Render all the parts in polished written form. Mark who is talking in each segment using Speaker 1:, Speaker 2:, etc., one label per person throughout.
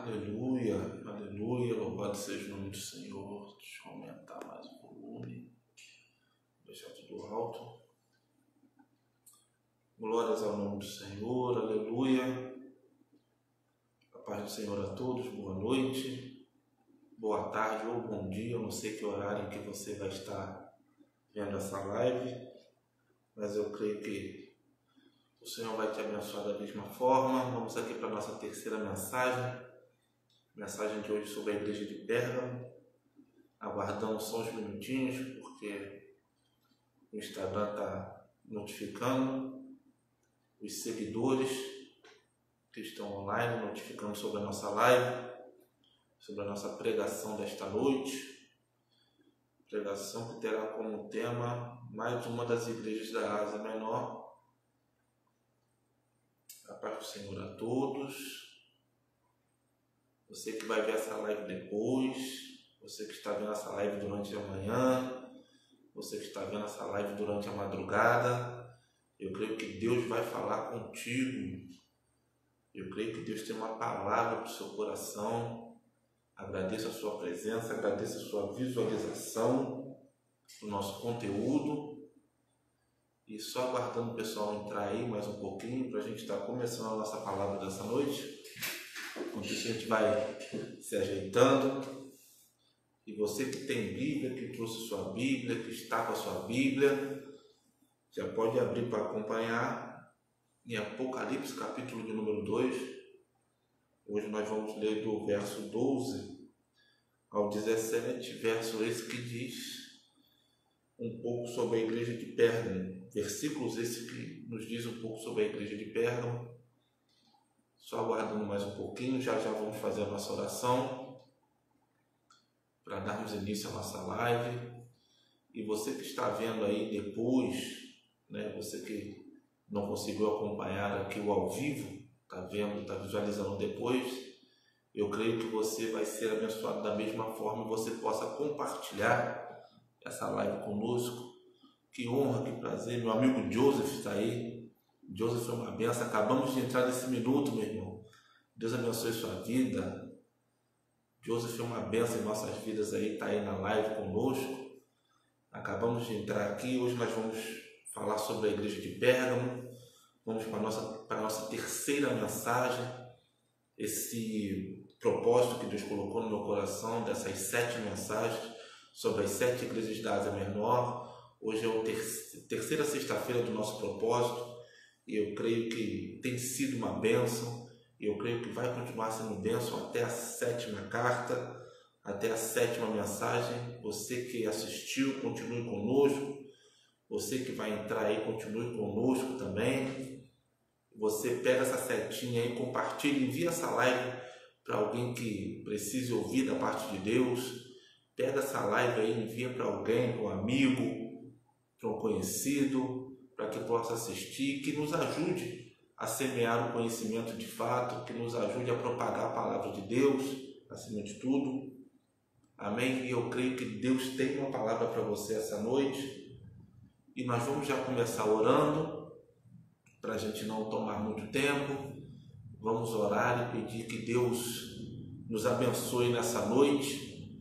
Speaker 1: Aleluia, aleluia, louvado seja o nome do Senhor. Deixa eu aumentar mais o volume, deixar tudo alto. Glórias ao nome do Senhor, aleluia. A paz do Senhor a todos, boa noite, boa tarde ou bom dia. Eu não sei que horário em que você vai estar vendo essa live, mas eu creio que o Senhor vai te abençoar da mesma forma. Vamos aqui para a nossa terceira mensagem. Mensagem de hoje sobre a igreja de Pérgamo. Aguardamos só uns minutinhos, porque o Instagram está notificando os seguidores que estão online, notificando sobre a nossa live, sobre a nossa pregação desta noite. Pregação que terá como tema mais uma das igrejas da Ásia Menor. A paz do Senhor a todos. Você que vai ver essa live depois, você que está vendo essa live durante a manhã, você que está vendo essa live durante a madrugada, eu creio que Deus vai falar contigo. Eu creio que Deus tem uma palavra para o seu coração. Agradeço a sua presença, agradeço a sua visualização do nosso conteúdo. E só aguardando o pessoal entrar aí mais um pouquinho para a gente estar começando a nossa palavra dessa noite. Enquanto isso a gente vai se ajeitando. E você que tem Bíblia, que trouxe sua Bíblia, que está com a sua Bíblia, já pode abrir para acompanhar em Apocalipse, capítulo de número 2. Hoje nós vamos ler do verso 12 ao 17, verso esse que diz um pouco sobre a igreja de Pérgamo. Versículos esse que nos diz um pouco sobre a igreja de Pérgamo. Só aguardando mais um pouquinho, já vamos fazer a nossa oração para darmos início à nossa live. E você que está vendo aí depois, né, você que não conseguiu acompanhar aqui o ao vivo, está vendo, está visualizando depois, eu creio que você vai ser abençoado da mesma forma e você possa compartilhar essa live conosco. Que honra, que prazer, meu amigo Joseph está aí. Joseph é uma benção. Acabamos de entrar nesse minuto, meu irmão. Deus abençoe sua vida. Joseph é uma benção em nossas vidas aí, está aí na live conosco. Acabamos de entrar aqui. Hoje nós vamos falar sobre a igreja de Pérgamo. Vamos para a nossa terceira mensagem. Esse propósito que Deus colocou no meu coração, dessas 7 mensagens sobre as 7 igrejas da Ásia Menor. Hoje é a terceira sexta-feira do nosso propósito. E eu creio que tem sido uma bênção, e eu creio que vai continuar sendo bênção até a 7ª carta, até a 7ª mensagem. Você que assistiu, continue conosco. Você que vai entrar aí, continue conosco também. Você pega essa setinha aí, compartilha, envia essa live para alguém que precise ouvir da parte de Deus. Pega essa live aí, envia para alguém, para um amigo, para um conhecido, para que possa assistir, que nos ajude a semear o conhecimento de fato, que nos ajude a propagar a palavra de Deus, acima de tudo. Amém? E eu creio que Deus tem uma palavra para você essa noite. E nós vamos já começar orando, para a gente não tomar muito tempo. Vamos orar e pedir que Deus nos abençoe nessa noite.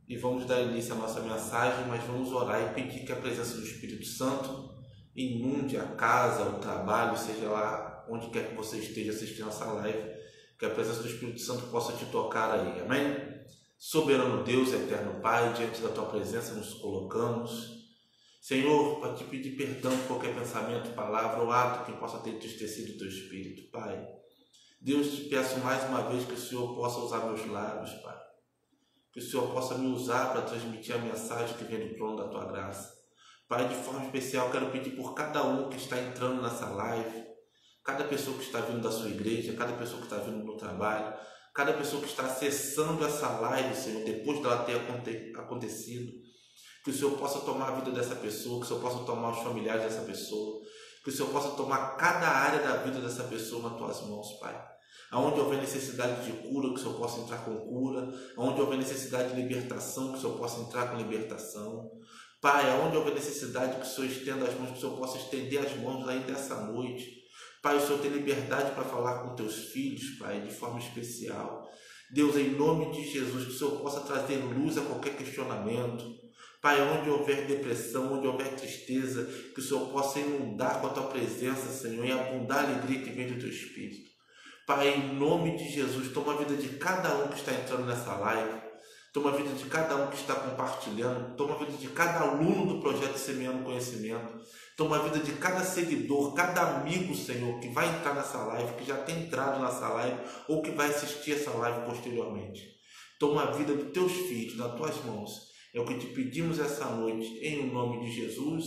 Speaker 1: E vamos dar início à nossa mensagem, mas vamos orar e pedir que a presença do Espírito Santo inunde a casa, o trabalho, seja lá onde quer que você esteja assistindo essa live, que a presença do Espírito Santo possa te tocar aí, amém? Soberano Deus, eterno Pai, diante da Tua presença nos colocamos, Senhor, para te pedir perdão por qualquer pensamento, palavra ou ato que possa ter entristecido o Teu Espírito, Pai. Deus, te peço mais uma vez que o Senhor possa usar meus lábios, Pai, que o Senhor possa me usar para transmitir a mensagem que vem do trono da Tua graça. Pai, de forma especial, quero pedir por cada um que está entrando nessa live, cada pessoa que está vindo da sua igreja, cada pessoa que está vindo no trabalho, cada pessoa que está acessando essa live, Senhor, depois dela ter acontecido, que o Senhor possa tomar a vida dessa pessoa, que o Senhor possa tomar os familiares dessa pessoa, que o Senhor possa tomar cada área da vida dessa pessoa nas Tuas mãos, Pai. Aonde houver necessidade de cura, que o Senhor possa entrar com cura. Aonde houver necessidade de libertação, que o Senhor possa entrar com libertação. Pai, aonde houver necessidade, que o Senhor estenda as mãos, que o Senhor possa estender as mãos ainda essa noite. Pai, o Senhor tem liberdade para falar com Teus filhos, Pai, de forma especial. Deus, em nome de Jesus, que o Senhor possa trazer luz a qualquer questionamento. Pai, onde houver depressão, onde houver tristeza, que o Senhor possa inundar com a Tua presença, Senhor, e abundar a alegria que vem do Teu Espírito. Pai, em nome de Jesus, toma a vida de cada um que está entrando nessa live, toma a vida de cada um que está compartilhando, toma a vida de cada aluno do projeto Semeando Conhecimento, toma a vida de cada seguidor, cada amigo, Senhor, que vai entrar nessa live, que já tem entrado nessa live ou que vai assistir essa live posteriormente. Toma a vida dos Teus filhos nas Tuas mãos. É o que te pedimos essa noite, em nome de Jesus.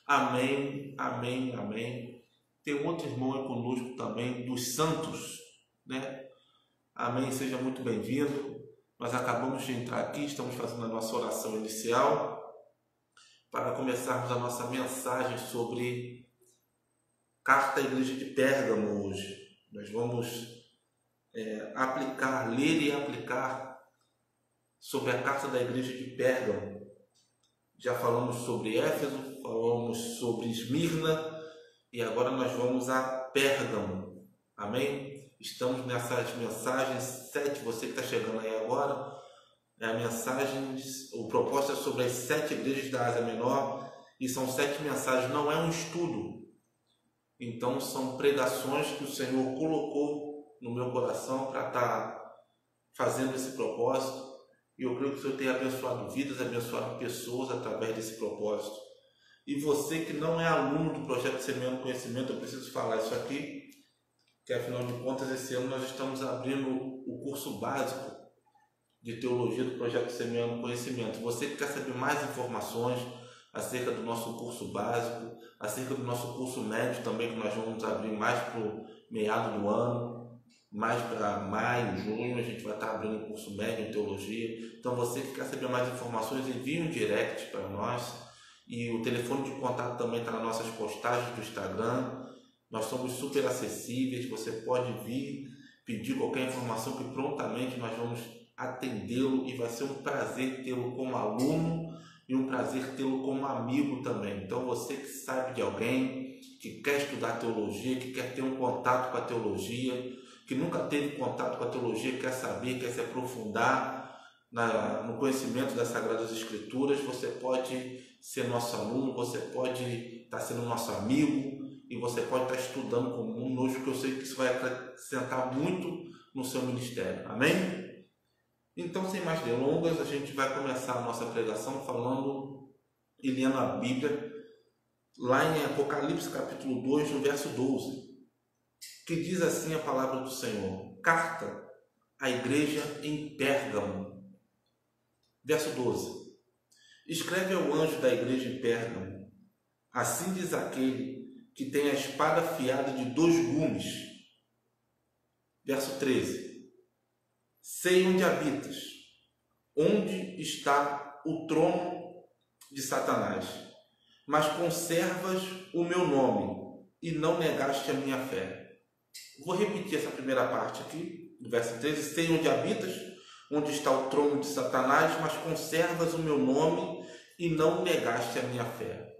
Speaker 1: Amém, amém, amém. Tem outro irmão aí conosco também, dos santos, né? Amém, seja muito bem-vindo. Nós acabamos de entrar aqui, estamos fazendo a nossa oração inicial para começarmos a nossa mensagem sobre Carta à Igreja de Pérgamo hoje. Nós vamos ler e aplicar sobre a Carta da Igreja de Pérgamo. Já falamos sobre Éfeso, falamos sobre Esmirna e agora nós vamos a Pérgamo. Amém? Estamos nessas mensagens 7, você que está chegando aí agora, é a mensagem, o propósito é sobre as 7 igrejas da Ásia Menor e são 7 mensagens, não é um estudo. Então são pregações que o Senhor colocou no meu coração para estar fazendo esse propósito. E eu creio que o Senhor tem abençoado vidas, abençoado pessoas através desse propósito. E você que não é aluno do projeto Semeando Conhecimento, eu preciso falar isso aqui, que afinal de contas esse ano nós estamos abrindo o curso básico de teologia do projeto Semeando Conhecimento. Você que quer saber mais informações acerca do nosso curso básico, acerca do nosso curso médio também, que nós vamos abrir mais para o meado do ano, mais para maio, junho, a gente vai estar abrindo um curso médio em teologia. Então você que quer saber mais informações, envie um direct para nós. E o telefone de contato também está nas nossas postagens do Instagram. Nós somos super acessíveis, você pode vir pedir qualquer informação que prontamente nós vamos atendê-lo e vai ser um prazer tê-lo como aluno e um prazer tê-lo como amigo também. Então você que sabe de alguém que quer estudar teologia, que quer ter um contato com a teologia, que nunca teve contato com a teologia, quer saber, quer se aprofundar no conhecimento das Sagradas Escrituras, você pode ser nosso aluno, você pode estar sendo nosso amigo e você pode estar estudando conosco, que eu sei que isso vai acrescentar muito no seu ministério. Amém? Então, sem mais delongas, a gente vai começar a nossa pregação falando e lendo a Bíblia lá em Apocalipse capítulo 2, no verso 12. Que diz assim a palavra do Senhor: Carta à igreja em Pérgamo. Verso 12. Escreve ao anjo da igreja em Pérgamo: assim diz aquele que tem a espada afiada de 2 gumes. Verso 13. Sei onde habitas, onde está o trono de Satanás, mas conservas o meu nome e não negaste a minha fé. Vou repetir essa primeira parte aqui, do verso 13. Sei onde habitas, onde está o trono de Satanás, mas conservas o meu nome e não negaste a minha fé.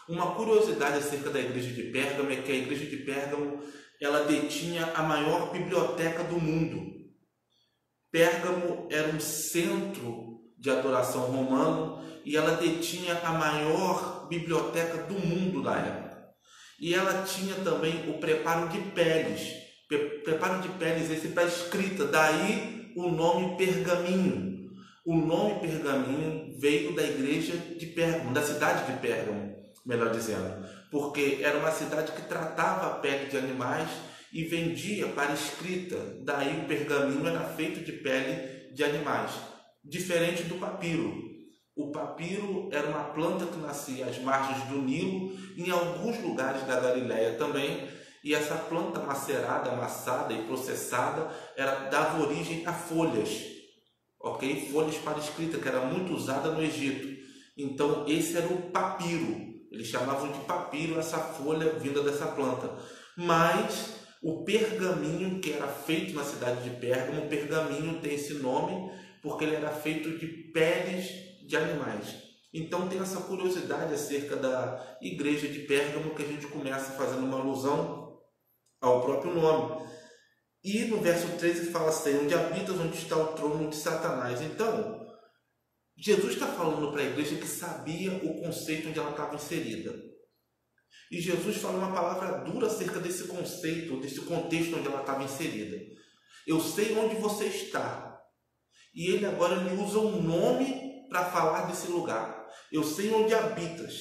Speaker 1: Uma curiosidade acerca da igreja de Pérgamo é que a igreja de Pérgamo, ela detinha a maior biblioteca do mundo. Pérgamo era um centro de adoração romano e ela detinha a maior biblioteca do mundo da época. E ela tinha também o preparo de peles. Preparo de peles esse para escrita, daí o nome Pergaminho. O nome Pergaminho veio da igreja de Pérgamo, da cidade de Pérgamo, melhor dizendo, porque era uma cidade que tratava a pele de animais e vendia para escrita, daí o pergaminho era feito de pele de animais, diferente do papiro. O papiro era uma planta que nascia às margens do Nilo, em alguns lugares da Galileia também, e essa planta macerada, amassada e processada dava origem a folhas, ok? Folhas para escrita, que era muito usada no Egito. Então esse era o papiro, eles chamavam de papiro essa folha vinda dessa planta. Mas o pergaminho, que era feito na cidade de Pérgamo, o pergaminho tem esse nome porque ele era feito de peles de animais. Então tem essa curiosidade acerca da igreja de Pérgamo, que a gente começa fazendo uma alusão ao próprio nome. E no verso 13 fala assim, onde habitas, onde está o trono de Satanás. Então, Jesus está falando para a igreja que sabia o conceito onde ela estava inserida. E Jesus fala uma palavra dura acerca desse conceito, desse contexto onde ela estava inserida. Eu sei onde você está. E ele agora ele usa um nome para falar desse lugar. Eu sei onde habitas.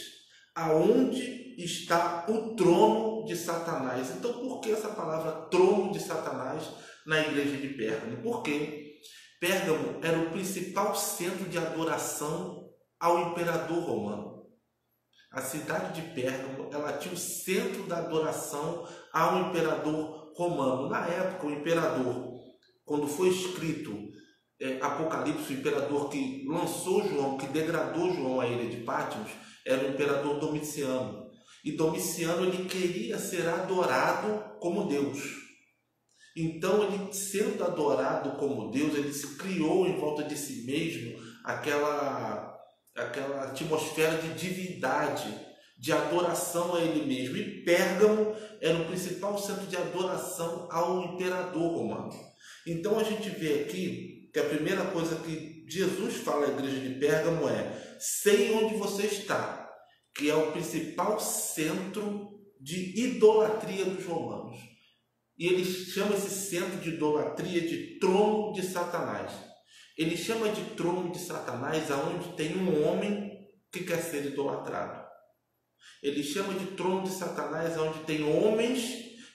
Speaker 1: Aonde está o trono de Satanás. Então, por que essa palavra trono de Satanás na igreja de Pérgamo? Porque Pérgamo era o principal centro de adoração ao imperador romano. A cidade de Pérgamo, ela tinha o centro da adoração ao imperador romano. Na época, o imperador, quando foi escrito Apocalipse, o imperador que lançou João, que degradou João à ilha de Patmos, era o imperador Domiciano. E Domiciano ele queria ser adorado como Deus. Então, ele sendo adorado como Deus, ele se criou em volta de si mesmo aquela atmosfera de divindade, de adoração a ele mesmo. E Pérgamo era o principal centro de adoração ao imperador romano. Então, a gente vê aqui que a primeira coisa que Jesus fala à igreja de Pérgamo é: sei onde você está, que é o principal centro de idolatria dos romanos. E ele chama esse centro de idolatria de trono de Satanás. Ele chama de trono de Satanás aonde tem um homem que quer ser idolatrado. Ele chama de trono de Satanás aonde tem homens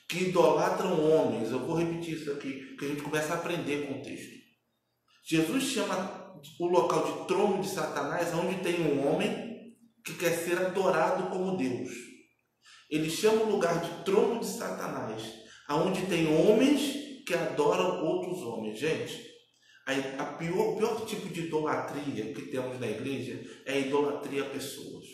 Speaker 1: que idolatram homens. Eu vou repetir isso aqui, que a gente começa a aprender com o texto. Jesus chama o local de trono de Satanás onde tem um homem que quer ser adorado como Deus. Ele chama o lugar de trono de Satanás onde tem homens que adoram outros homens. Gente, o pior tipo de idolatria que temos na igreja é a idolatria a pessoas.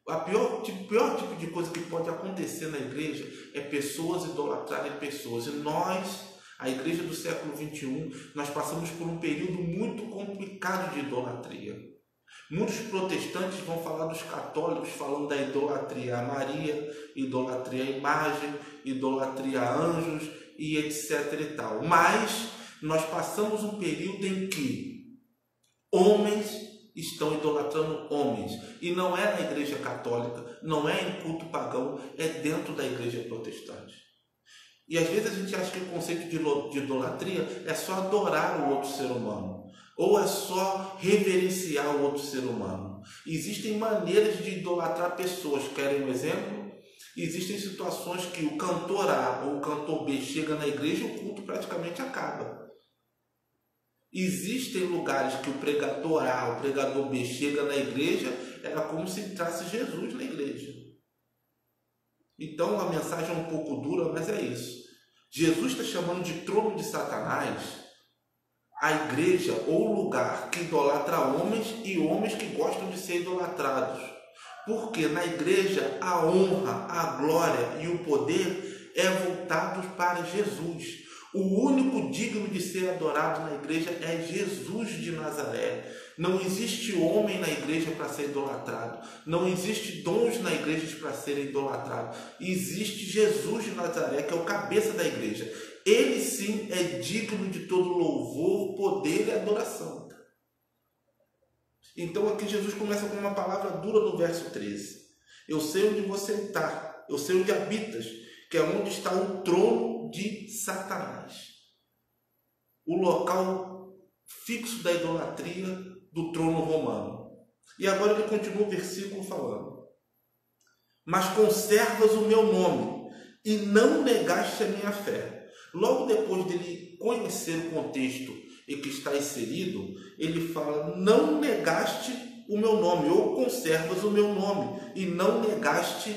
Speaker 1: O pior tipo de coisa que pode acontecer na igreja é pessoas idolatrarem pessoas. E nós, a igreja do século XXI, nós passamos por um período muito complicado de idolatria. Muitos protestantes vão falar dos católicos falando da idolatria a Maria, idolatria à imagem, idolatria a anjos e etc e tal. Mas nós passamos um período em que homens estão idolatrando homens. E não é na igreja católica, não é em culto pagão, é dentro da igreja protestante. E às vezes a gente acha que o conceito de idolatria é só adorar o outro ser humano, ou é só reverenciar o outro ser humano. Existem maneiras de idolatrar pessoas. Querem um exemplo? Existem situações que o cantor A ou o cantor B chega na igreja e o culto praticamente acaba. Existem lugares que o pregador A, o pregador B chega na igreja, era como se entrasse Jesus na igreja. Então a mensagem é um pouco dura, mas é isso. Jesus está chamando de trono de Satanás a igreja ou lugar que idolatra homens e homens que gostam de ser idolatrados. Porque na igreja a honra, a glória e o poder é voltados para Jesus. O único digno de ser adorado na igreja é Jesus de Nazaré. Não existe homem na igreja para ser idolatrado. Não existe dons na igreja para serem idolatrados. Existe Jesus de Nazaré, que é o cabeça da igreja. Ele sim é digno de todo louvor, poder e adoração. Então aqui Jesus começa com uma palavra dura no verso 13. Eu sei onde você está, eu sei onde habitas, que é onde está o trono de Satanás. O local fixo da idolatria do trono romano. E agora ele continua o versículo falando: mas conservas o meu nome e não negaste a minha fé. Logo depois dele conhecer o contexto em que está inserido, ele fala: não negaste o meu nome, ou conservas o meu nome e não negaste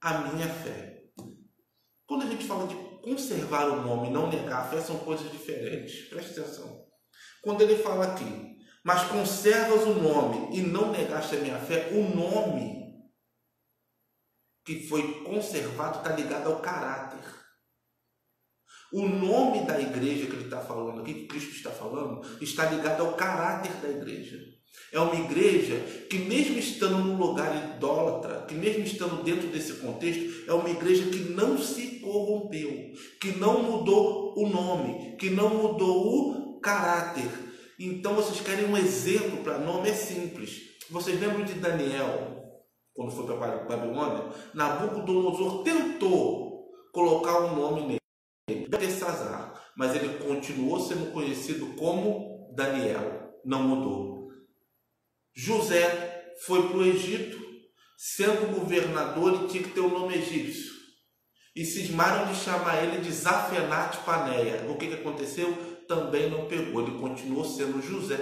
Speaker 1: a minha fé. Quando a gente fala de conservar o nome e não negar a fé, são coisas diferentes. Preste atenção. Quando ele fala aqui: mas conservas o nome e não negaste a minha fé, o nome que foi conservado está ligado ao caráter. O nome da igreja que ele está falando aqui, que Cristo está falando, está ligado ao caráter da igreja. É uma igreja que, mesmo estando num lugar idólatra, que mesmo estando dentro desse contexto, é uma igreja que não se corrompeu, que não mudou o nome, que não mudou o caráter. Então vocês querem um exemplo para nome? É simples. Vocês lembram de Daniel, quando foi para a Babilônia? Nabucodonosor tentou colocar um nome nele, Belsazar, mas ele continuou sendo conhecido como Daniel, não mudou. José foi para o Egito, sendo governador, e tinha que ter o nome egípcio. E cismaram de chamar ele de Zafenat-Paneia. O que aconteceu? Também não pegou. Ele continuou sendo José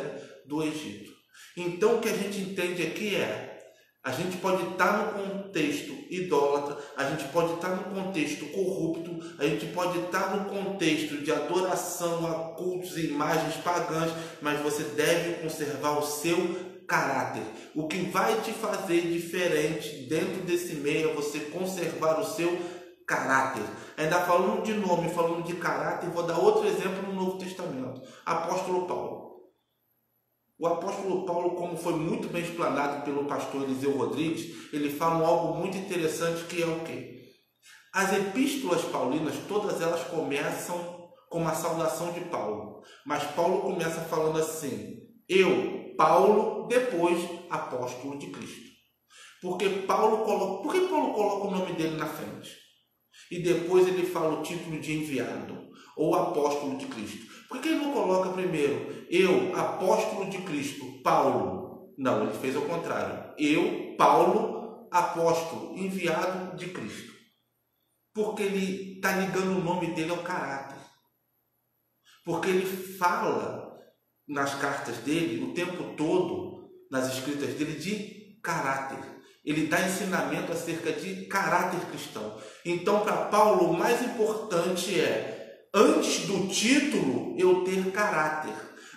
Speaker 1: do Egito. Então o que a gente entende aqui é: a gente pode estar no contexto idólatra, a gente pode estar no contexto corrupto, a gente pode estar no contexto de adoração a cultos e imagens pagãs, mas você deve conservar o seu caráter. O que vai te fazer diferente dentro desse meio é você conservar o seu caráter. Ainda falando de nome, falando de caráter, vou dar outro exemplo no Novo Testamento. Apóstolo Paulo. O apóstolo Paulo, como foi muito bem explanado pelo pastor Eliseu Rodrigues, ele fala algo muito interessante, que é o quê? As epístolas paulinas, todas elas começam com uma saudação de Paulo. Mas Paulo começa falando assim: eu, Paulo, depois apóstolo de Cristo. Por que Paulo coloca o nome dele na frente? E depois ele fala o título de enviado, ou apóstolo de Cristo. Por que ele não coloca primeiro, eu, apóstolo de Cristo, Paulo? Não, ele fez ao contrário. Eu, Paulo, apóstolo, enviado de Cristo. Porque ele está ligando o nome dele ao caráter. Porque ele fala nas cartas dele, o tempo todo, nas escritas dele, de caráter. Ele dá ensinamento acerca de caráter cristão. Então, para Paulo, o mais importante é, antes do título, eu ter caráter.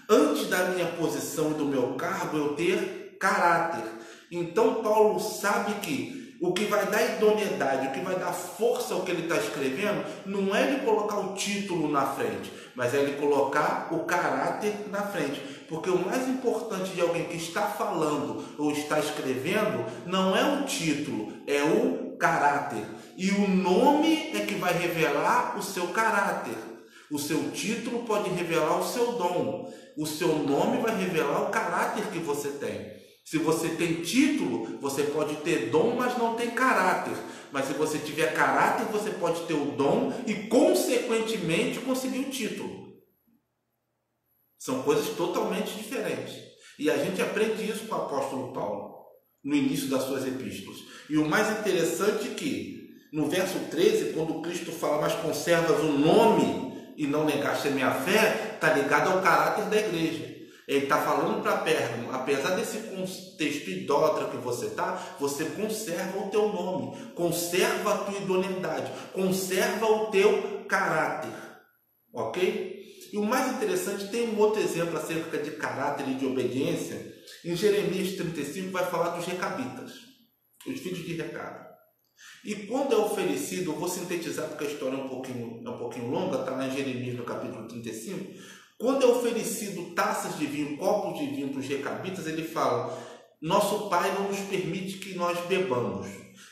Speaker 1: Antes da minha posição e do meu cargo, eu ter caráter. Então, Paulo sabe que o que vai dar idoneidade, o que vai dar força ao que ele está escrevendo, não é ele colocar o título na frente, mas é ele colocar o caráter na frente. Porque o mais importante de alguém que está falando ou está escrevendo não é o título, é o caráter. E o nome é que vai revelar o seu caráter. O seu título pode revelar o seu dom. O seu nome vai revelar o caráter que você tem. Se você tem título, você pode ter dom, mas não tem caráter. Mas se você tiver caráter, você pode ter o dom e, consequentemente, conseguir o título. São coisas totalmente diferentes. E a gente aprende isso com o apóstolo Paulo, no início das suas epístolas. E o mais interessante é que, no verso 13, quando Cristo fala, mas conservas o nome e não negaste a minha fé, está ligado ao caráter da igreja. Ele está falando para Pérgamo, apesar desse contexto idólatra que você está, você conserva o teu nome, conserva a tua idoneidade, conserva o teu caráter. Ok? E o mais interessante, tem um outro exemplo acerca de caráter e de obediência. Em Jeremias 35 vai falar dos recabitas, os filhos de Recabe. E quando é oferecido, eu vou sintetizar porque a história é um pouquinho longa, está lá em Jeremias no capítulo 35. Quando é oferecido taças de vinho, copos de vinho para os recabitas, ele fala: nosso pai não nos permite que nós bebamos,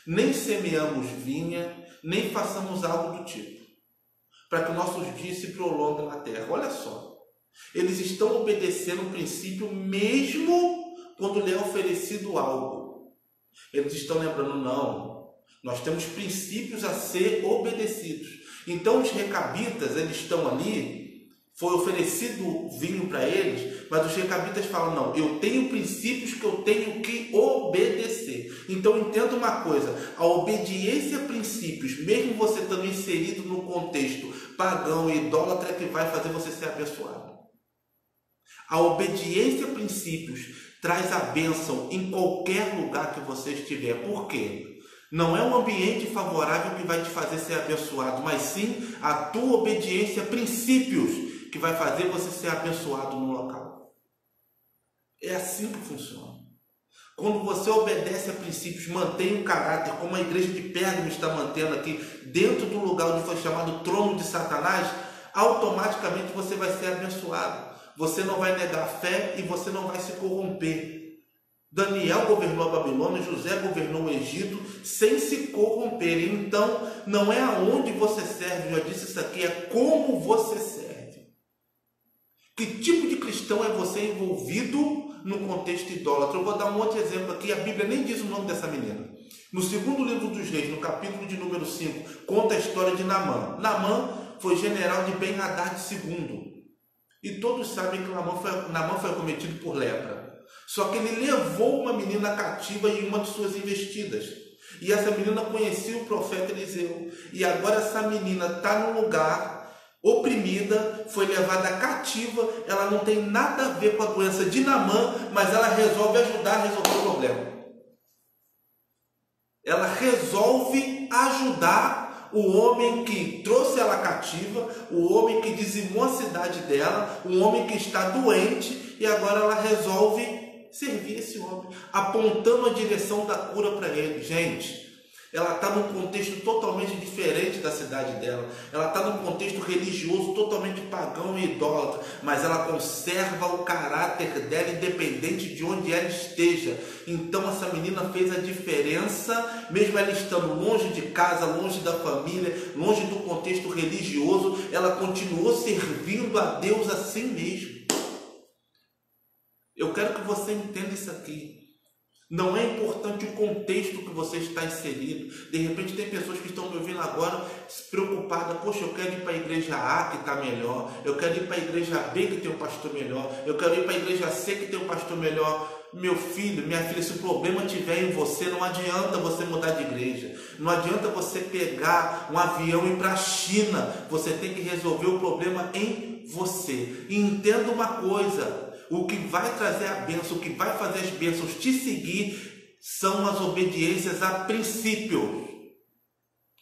Speaker 1: nem semeamos vinha, nem façamos algo do tipo, para que nossos dias se prolonguem na terra. Olha só, eles estão obedecendo o princípio mesmo quando lhe é oferecido algo. Eles estão lembrando, não, nós temos princípios a ser obedecidos. Então os recabitas, eles estão ali, foi oferecido vinho para eles, mas os recabitas falam, não, eu tenho princípios que eu tenho que obedecer. Então entenda uma coisa, a obediência a princípios, mesmo você estando inserido no contexto pagão e idólatra, é que vai fazer você ser abençoado. A obediência a princípios traz a bênção em qualquer lugar que você estiver. Por quê? Não é um ambiente favorável que vai te fazer ser abençoado, mas sim a tua obediência a princípios que vai fazer você ser abençoado no local. É assim que funciona. Quando você obedece a princípios, mantém o caráter, como a igreja de Pérgamo está mantendo aqui, dentro do lugar onde foi chamado trono de Satanás, automaticamente você vai ser abençoado. Você não vai negar a fé e você não vai se corromper Daniel governou a Babilônia, José governou o Egito sem se corromperem. Então, não é aonde você serve, eu já disse isso aqui, é como você serve. Que tipo de cristão é você envolvido no contexto idólatra? Eu vou dar um outro exemplo aqui, a Bíblia nem diz o nome dessa menina. No segundo livro dos Reis, no capítulo de número 5, conta a história de Naamã. Naamã foi general de Ben-Hadad II. E todos sabem que Naamã foi acometido por lepra. Só que ele levou uma menina cativa em uma de suas investidas. E essa menina conhecia o profeta Eliseu. E agora essa menina está num lugar oprimida, foi levada cativa. Ela não tem nada a ver com a doença de Naamã, mas ela resolve ajudar a resolver o problema. Ela resolve ajudar o homem que trouxe ela cativa, o homem que dizimou a cidade dela, o homem que está doente, e agora ela resolve servir esse homem, apontando a direção da cura para ele. Gente, ela está num contexto totalmente diferente da cidade dela, ela está num contexto religioso totalmente pagão e idólatra, mas ela conserva o caráter dela independente de onde ela esteja. Então essa menina fez a diferença, mesmo ela estando longe de casa, longe da família, longe do contexto religioso, ela continuou servindo a Deus assim mesmo. Eu quero que você entenda isso aqui. Não é importante o contexto que você está inserido. De repente tem pessoas que estão me ouvindo agora preocupadas. Poxa, eu quero ir para a igreja A que está melhor. Eu quero ir para a igreja B que tem um pastor melhor. Eu quero ir para a igreja C que tem um pastor melhor. Meu filho, minha filha, se o problema estiver em você, não adianta você mudar de igreja. Não adianta você pegar um avião e ir para a China. Você tem que resolver o problema em você. E entenda uma coisa. O que vai trazer a bênção, o que vai fazer as bênçãos te seguir são as obediências a princípios.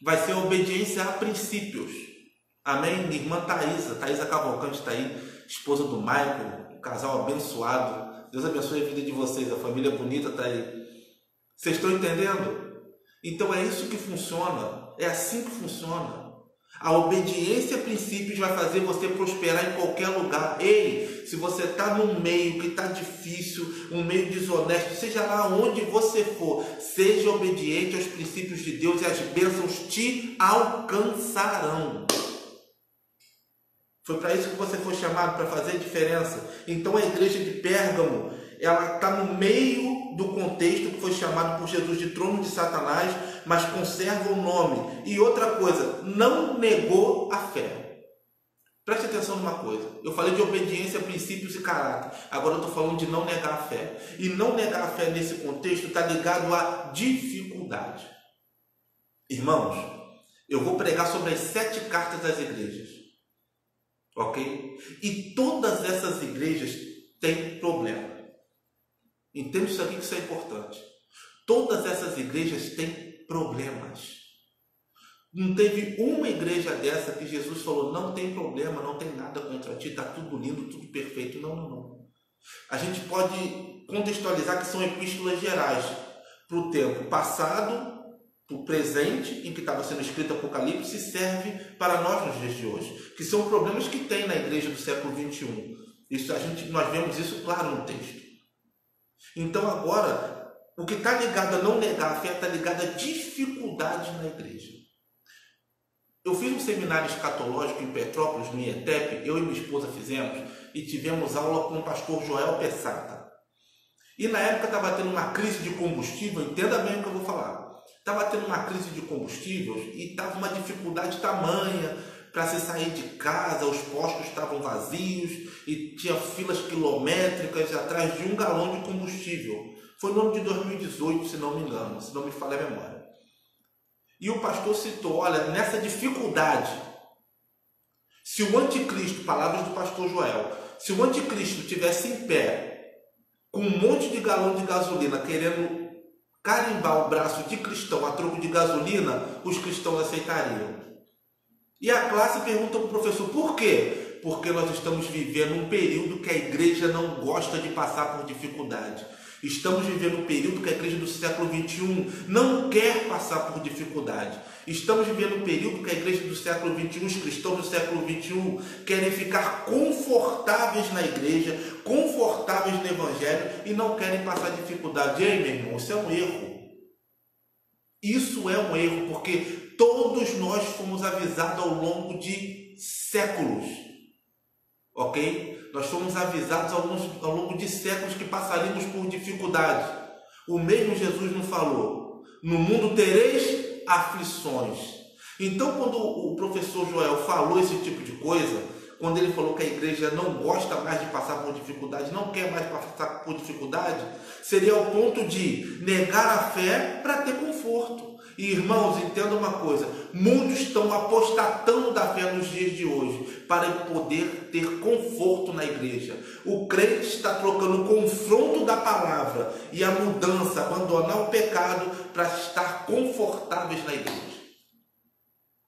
Speaker 1: Vai ser a obediência a princípios. Amém? Minha irmã Thaisa Cavalcante está aí, esposa do Michael, um casal abençoado. Deus abençoe a vida de vocês, a família bonita está aí. Vocês estão entendendo? Então é isso que funciona, é assim que funciona. A obediência a princípios vai fazer você prosperar em qualquer lugar. Ei, se você está num meio que está difícil, um meio desonesto, seja lá onde você for, seja obediente aos princípios de Deus e as bênçãos te alcançarão. Foi para isso que você foi chamado, para fazer diferença. Então a igreja de Pérgamo, ela está no meio do contexto que foi chamado por Jesus de trono de Satanás, mas conserva o nome. E outra coisa, não negou a fé. Preste atenção numa coisa. Eu falei de obediência, princípios e caráter. Agora eu estou falando de não negar a fé. E não negar a fé nesse contexto está ligado à dificuldade. Irmãos, eu vou pregar sobre as 7 cartas das igrejas. Ok? E todas essas igrejas têm problema. Entende isso aqui, que isso é importante. Todas essas igrejas têm problemas. Não teve uma igreja dessa que Jesus falou, não tem problema, não tem nada contra ti, está tudo lindo, tudo perfeito. Não. A gente pode contextualizar que são epístolas gerais para o tempo passado, para o presente, em que estava sendo escrito Apocalipse, e serve para nós nos dias de hoje. Que são problemas que tem na igreja do século XXI. Nós vemos isso claro no texto. Então agora, o que está ligado a não negar a fé está ligado a dificuldades na igreja. Eu fiz um seminário escatológico em Petrópolis, no IETEP, eu e minha esposa fizemos, e tivemos aula com o pastor Joel Pessata. E na época estava tendo uma crise de combustível, entenda bem o que eu vou falar. Estava tendo uma crise de combustível e estava uma dificuldade tamanha para se sair de casa, os postos estavam vazios e tinha filas quilométricas atrás de 1 galão de combustível. Foi no ano de 2018, se não me engano, se não me falha a memória. E o pastor citou, olha, nessa dificuldade, se o anticristo, palavras do pastor Joel, se o anticristo tivesse em pé, com um monte de galão de gasolina, querendo carimbar o braço de cristão a troco de gasolina, os cristãos aceitariam. E a classe pergunta para o professor, por quê? Porque nós estamos vivendo um período que a igreja não gosta de passar por dificuldade. Estamos vivendo um período que a igreja do século XXI não quer passar por dificuldade. Estamos vivendo um período que a igreja do século XXI, os cristãos do século XXI, querem ficar confortáveis na igreja, confortáveis no evangelho e não querem passar dificuldade. E aí, meu irmão, isso é um erro. Isso é um erro, porque todos nós fomos avisados ao longo de séculos. Ok? Nós fomos avisados ao longo de séculos que passaríamos por dificuldades. O mesmo Jesus nos falou: no mundo tereis aflições. Então, quando o professor Joel falou esse tipo de coisa, quando ele falou que a igreja não gosta mais de passar por dificuldade, não quer mais passar por dificuldade, seria ao ponto de negar a fé para ter conforto. E irmãos, entenda uma coisa: muitos estão apostatando da fé nos dias de hoje para poder ter conforto na igreja. O crente está trocando o confronto da palavra e a mudança, abandonar o pecado para estar confortáveis na igreja.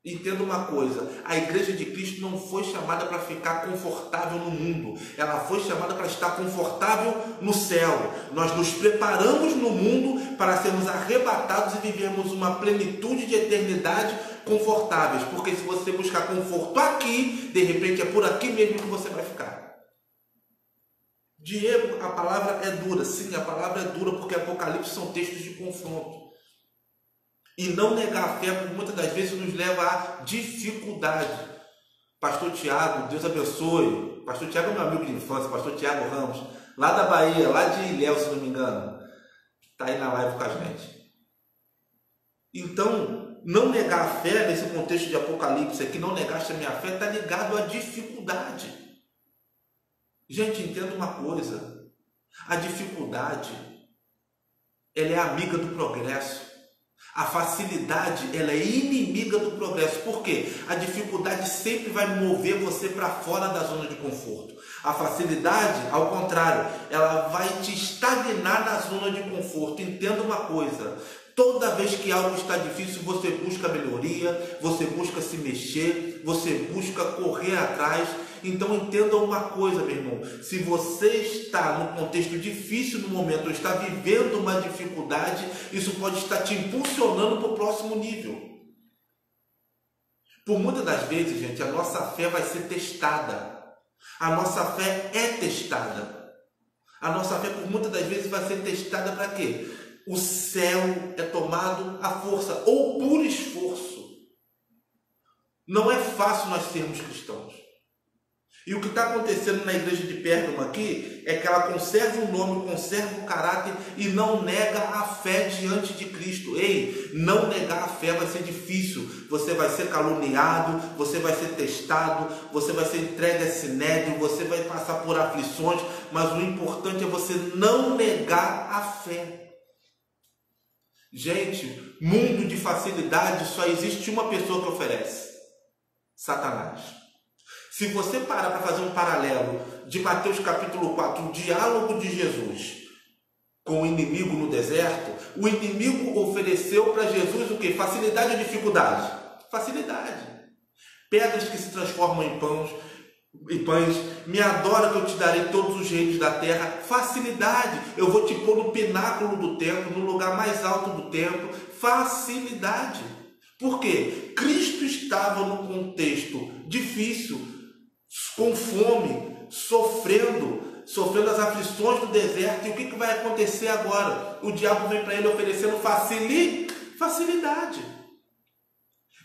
Speaker 1: Entenda uma coisa: a igreja de Cristo não foi chamada para ficar confortável no mundo, ela foi chamada para estar confortável no céu. Nós nos preparamos no mundo para sermos arrebatados e vivermos uma plenitude de eternidade confortáveis, porque se você buscar conforto aqui, de repente é por aqui mesmo que você vai ficar. Diego, a palavra é dura. Sim, a palavra é dura, porque Apocalipse são textos de confronto. E não negar a fé, muitas das vezes, nos leva à dificuldade. Pastor Tiago, Deus abençoe. Pastor Tiago é meu amigo de infância, pastor Tiago Ramos, lá da Bahia, lá de Ilhéus, se não me engano. Está aí na live com a gente. Então, não negar a fé, nesse contexto de Apocalipse, aqui, não negaste a minha fé, está ligado à dificuldade. Gente, entenda uma coisa: a dificuldade, ela é amiga do progresso. A facilidade, ela é inimiga do progresso. Por quê? A dificuldade sempre vai mover você para fora da zona de conforto. A facilidade, ao contrário, ela vai te estagnar na zona de conforto. Entenda uma coisa: toda vez que algo está difícil, você busca melhoria, você busca se mexer, você busca correr atrás. Então entenda uma coisa, meu irmão: se você está num contexto difícil no momento, ou está vivendo uma dificuldade, isso pode estar te impulsionando para o próximo nível. Por muitas das vezes, gente, a nossa fé vai ser testada. A nossa fé é testada. A nossa fé, por muitas das vezes, vai ser testada para quê? O céu é tomado à força ou por esforço. Não é fácil nós sermos cristãos. E o que está acontecendo na igreja de Pérgamo aqui é que ela conserva o nome, conserva o caráter e não nega a fé diante de Cristo. Ei, não negar a fé vai ser difícil. Você vai ser caluniado, você vai ser testado, você vai ser entregue a sinédrio, você vai passar por aflições, mas o importante é você não negar a fé. Gente, mundo de facilidade, só existe uma pessoa que oferece: Satanás. Se você parar para fazer um paralelo de Mateus capítulo 4, o diálogo de Jesus com o inimigo no deserto, o inimigo ofereceu para Jesus o quê? Facilidade ou dificuldade? Facilidade. Pedras que se transformam em pães, me adora que eu te darei todos os reinos da terra. Facilidade. Eu vou te pôr no pináculo do templo, no lugar mais alto do templo. Facilidade. Por quê? Cristo estava num contexto difícil, com fome, sofrendo as aflições do deserto. E o que vai acontecer agora? O diabo vem para ele oferecendo facilidade.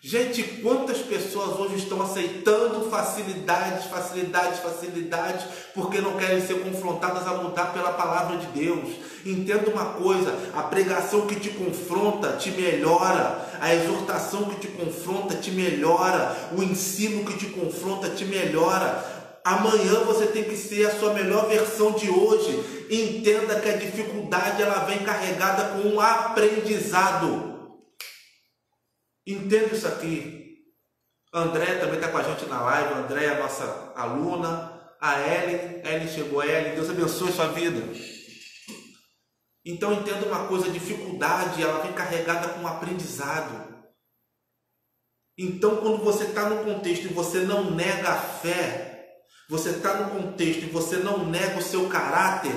Speaker 1: Gente, quantas pessoas hoje estão aceitando facilidades, porque não querem ser confrontadas a lutar pela palavra de Deus. Entenda uma coisa: a pregação que te confronta te melhora, a exortação que te confronta te melhora, o ensino que te confronta te melhora. Amanhã você tem que ser a sua melhor versão de hoje. Entenda que a dificuldade, ela vem carregada com um aprendizado. Entenda isso aqui. André também está com a gente na live. André é a nossa aluna. A Ellen chegou. Ellen, Deus abençoe sua vida. Então entenda uma coisa: a dificuldade, ela vem carregada com aprendizado. Então, quando você está no contexto e você não nega a fé, você está no contexto e você não nega o seu caráter,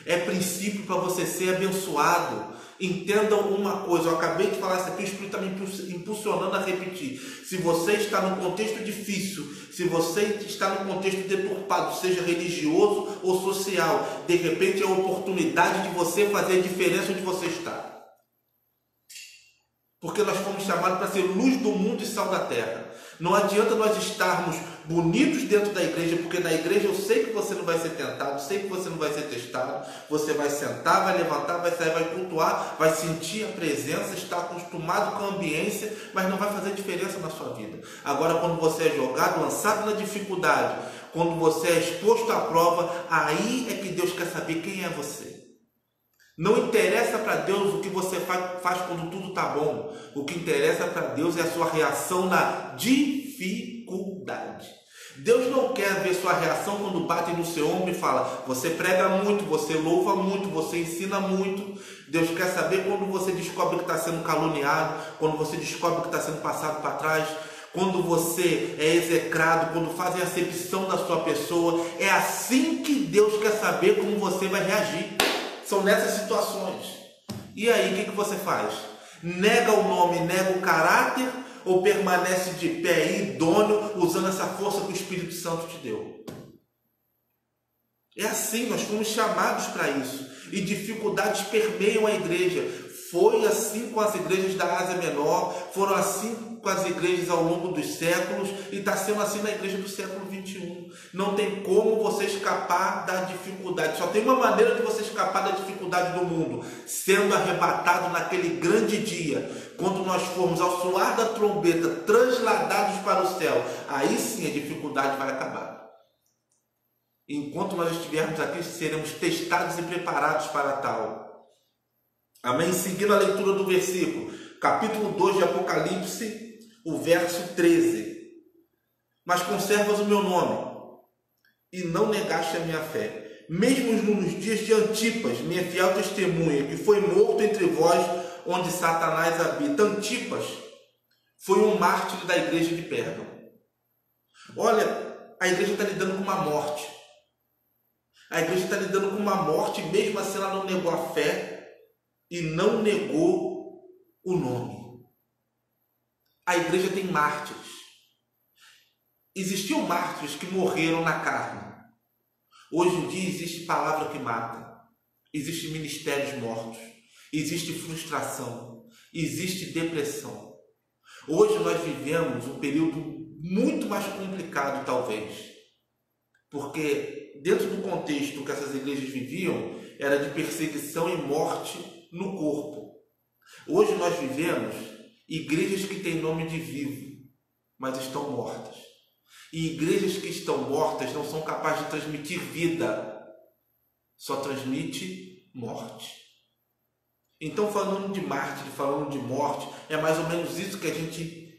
Speaker 1: É princípio para você ser abençoado. Entendam uma coisa, eu acabei de falar isso aqui, o Espírito está me impulsionando a repetir. Se você está num contexto difícil, se você está num contexto deturpado, seja religioso ou social, de repente é a oportunidade de você fazer a diferença onde você está. Porque nós fomos chamados para ser luz do mundo e sal da terra. Não adianta nós estarmos bonitos dentro da igreja, porque na igreja eu sei que você não vai ser tentado, sei que você não vai ser testado, você vai sentar, vai levantar, vai sair, vai cultuar, vai sentir a presença, está acostumado com a ambiência, mas não vai fazer diferença na sua vida. Agora, quando você é jogado, lançado na dificuldade, quando você é exposto à prova, aí é que Deus quer saber quem é você. Não interessa para Deus o que você faz quando tudo está bom. O que interessa para Deus é a sua reação na dificuldade. Deus não quer ver sua reação quando bate no seu ombro e fala: você prega muito, você louva muito, você ensina muito. Deus quer saber quando você descobre que está sendo caluniado, quando você descobre que está sendo passado para trás, quando você é execrado, quando fazem acepção da sua pessoa. É assim que Deus quer saber como você vai reagir. São nessas situações. E aí, o que você faz? Nega o nome, nega o caráter, ou permanece de pé idôneo, usando essa força que o Espírito Santo te deu? É assim, nós fomos chamados para isso. E dificuldades permeiam a igreja. Foi assim com as igrejas da Ásia Menor, foram assim com as igrejas ao longo dos séculos, e está sendo assim na igreja do século 21. Não tem como você escapar da dificuldade. Só tem uma maneira de você escapar da dificuldade do mundo: sendo arrebatado naquele grande dia, quando nós formos ao soar da trombeta, transladados para o céu. Aí sim a dificuldade vai acabar. Enquanto nós estivermos aqui, seremos testados e preparados para tal. Amém? Seguindo a leitura do versículo, capítulo 2 de Apocalipse, o verso 13. Mas conservas o meu nome, e não negaste a minha fé, mesmo nos dias de Antipas, minha fiel testemunha, que foi morto entre vós, onde Satanás habita. Antipas foi um mártir da igreja de Pérgamo. Olha, a igreja está lidando com uma morte. A igreja está lidando com uma morte, mesmo assim ela não negou a fé e não negou o nome. A igreja tem mártires. Existiam mártires que morreram na carne. Hoje em dia existe palavra que mata. Existem ministérios mortos. Existe frustração. Existe depressão. Hoje nós vivemos um período muito mais complicado, talvez. Porque dentro do contexto que essas igrejas viviam, era de perseguição e morte no corpo. Hoje nós vivemos igrejas que têm nome de vivo, mas estão mortas. E igrejas que estão mortas não são capazes de transmitir vida, só transmite morte. Então, falando de mártir, falando de morte, é mais ou menos isso que a gente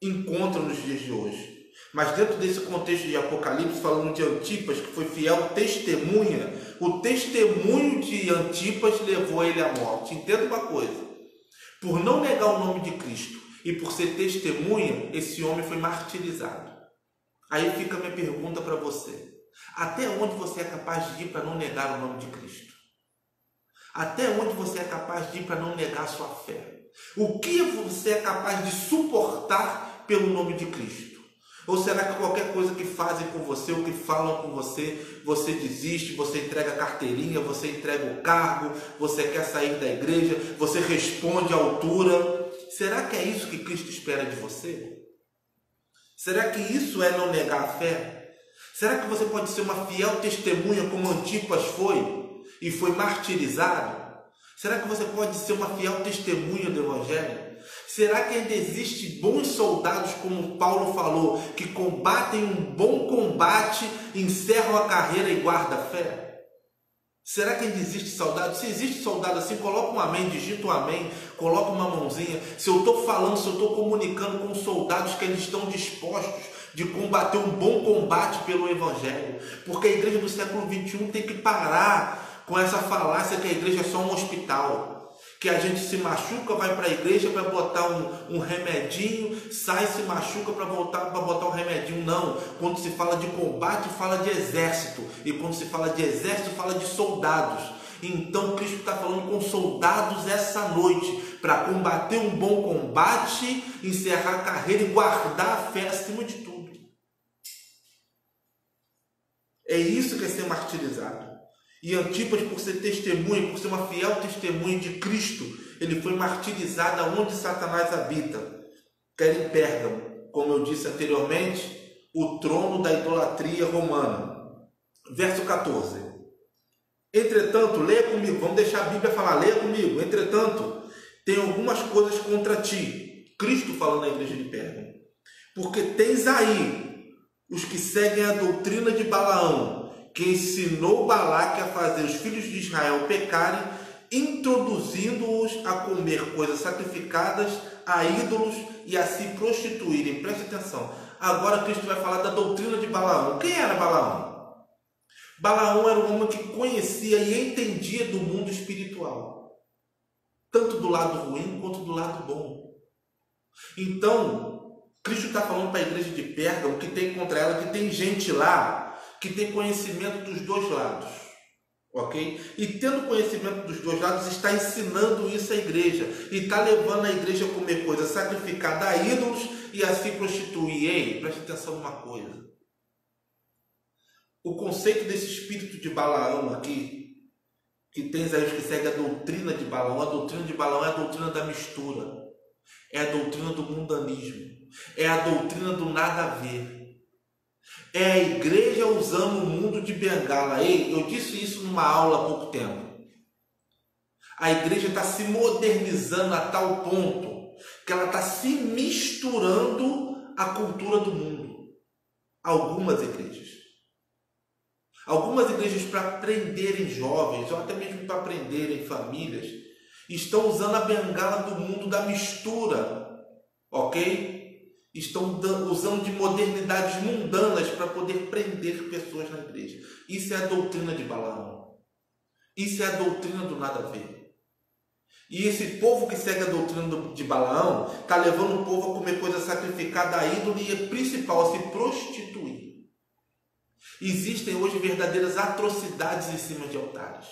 Speaker 1: encontra nos dias de hoje. Mas dentro desse contexto de Apocalipse, falando de Antipas, que foi fiel testemunha, o testemunho de Antipas levou ele à morte. Entenda uma coisa: por não negar o nome de Cristo e por ser testemunha, esse homem foi martirizado. Aí fica a minha pergunta para você: até onde você é capaz de ir para não negar o nome de Cristo? Até onde você é capaz de ir para não negar a sua fé? O que você é capaz de suportar pelo nome de Cristo? Ou será que qualquer coisa que fazem com você, ou que falam com você, você desiste, você entrega a carteirinha, você entrega o cargo, você quer sair da igreja, você responde à altura? Será que é isso que Cristo espera de você? Será que isso é não negar a fé? Será que você pode ser uma fiel testemunha como Antipas foi e foi martirizado? Será que você pode ser uma fiel testemunha do Evangelho? Será que ainda existem bons soldados, como Paulo falou, que combatem um bom combate, encerram a carreira e guardam a fé? Será que ainda existe soldado? Se existe soldado assim, coloca um amém, digita um amém, coloca uma mãozinha. Se eu estou falando, se eu estou comunicando com soldados que eles estão dispostos de combater um bom combate pelo Evangelho. Porque a igreja do século 21 tem que parar com essa falácia que a igreja é só um hospital. Que a gente se machuca, vai para a igreja para botar um remedinho, sai, se machuca para voltar para botar um remedinho. Não, quando se fala de combate, fala de exército. E quando se fala de exército, fala de soldados. Então Cristo está falando com soldados essa noite, para combater um bom combate, encerrar a carreira e guardar a fé acima de tudo. É isso que é ser martirizado. E Antipas, por ser testemunha, por ser uma fiel testemunha de Cristo, ele foi martirizado onde Satanás habita, que era em Pérgamo, como eu disse anteriormente, o trono da idolatria romana. Verso 14. Entretanto, leia comigo, vamos deixar a Bíblia falar, leia comigo. Entretanto, tem algumas coisas contra ti. Cristo falando na igreja de Pérgamo. Porque tens aí os que seguem a doutrina de Balaão, que ensinou Balaque a fazer os filhos de Israel pecarem, introduzindo-os a comer coisas sacrificadas a ídolos e a se prostituírem. Preste atenção. Agora Cristo vai falar da doutrina de Balaão. Quem era Balaão? Balaão era um homem que conhecia e entendia do mundo espiritual, tanto do lado ruim quanto do lado bom. Então, Cristo está falando para a igreja de Pérgamo que tem contra ela, que tem gente lá que tem conhecimento dos dois lados, ok? E tendo conhecimento dos dois lados, está ensinando isso à igreja e está levando a igreja a comer coisa sacrificada a ídolos e a se prostituir. Ei, preste atenção numa coisa. O conceito desse espírito de Balaão aqui, que tens aí os que seguem a doutrina de Balaão é a doutrina da mistura, é a doutrina do mundanismo, é a doutrina do nada a ver. É a igreja usando o mundo de bengala. Ei, eu disse isso numa aula há pouco tempo. A igreja está se modernizando a tal ponto que ela está se misturando à cultura do mundo. Algumas igrejas, para prenderem jovens, ou até mesmo para prenderem famílias, estão usando a bengala do mundo da mistura, ok? Estão usando de modernidades mundanas para poder prender pessoas na igreja. Isso é a doutrina de Balaão. Isso é a doutrina do nada a ver. E esse povo que segue a doutrina de Balaão está levando o povo a comer coisa sacrificada a ídolo e, principal, a se prostituir. Existem hoje verdadeiras atrocidades em cima de altares.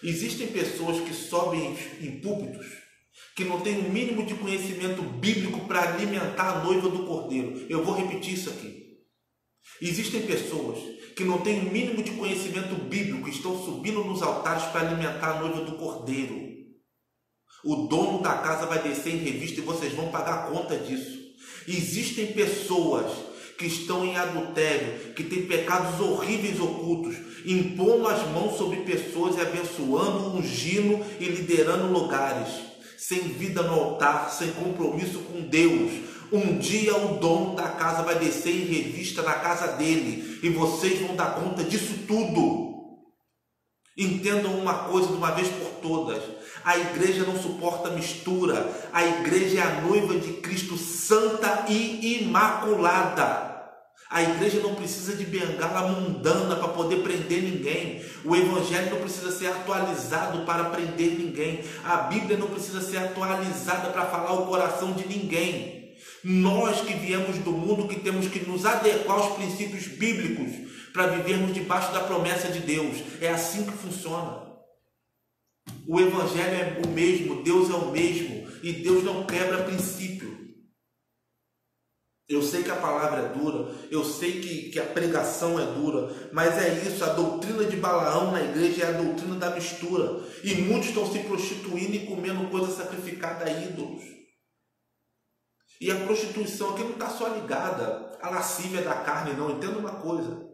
Speaker 1: Existem pessoas que sobem em púlpitos que não têm o mínimo de conhecimento bíblico para alimentar a noiva do Cordeiro. Eu vou repetir isso aqui. Existem pessoas que não têm o mínimo de conhecimento bíblico e estão subindo nos altares para alimentar a noiva do Cordeiro. O dono da casa vai descer em revista e vocês vão pagar conta disso. Existem pessoas que estão em adultério, que têm pecados horríveis ocultos, impondo as mãos sobre pessoas e abençoando, ungindo e liderando lugares, sem vida no altar, sem compromisso com Deus. Um dia o dono da casa vai descer em revista na casa dele e vocês vão dar conta disso tudo. Entendam uma coisa de uma vez por todas: a igreja não suporta mistura. A igreja é a noiva de Cristo, santa e imaculada. A igreja não precisa de bengala mundana para poder prender ninguém. O evangelho não precisa ser atualizado para prender ninguém. A Bíblia não precisa ser atualizada para falar o coração de ninguém. Nós que viemos do mundo, que temos que nos adequar aos princípios bíblicos para vivermos debaixo da promessa de Deus. É assim que funciona. O evangelho é o mesmo, Deus é o mesmo, e Deus não quebra princípio. Eu sei que a palavra é dura, eu sei que a pregação é dura, mas é isso, a doutrina de Balaão na igreja é a doutrina da mistura. E muitos estão se prostituindo e comendo coisa sacrificada a ídolos. E a prostituição aqui não está só ligada à lascívia da carne, não. Entenda uma coisa.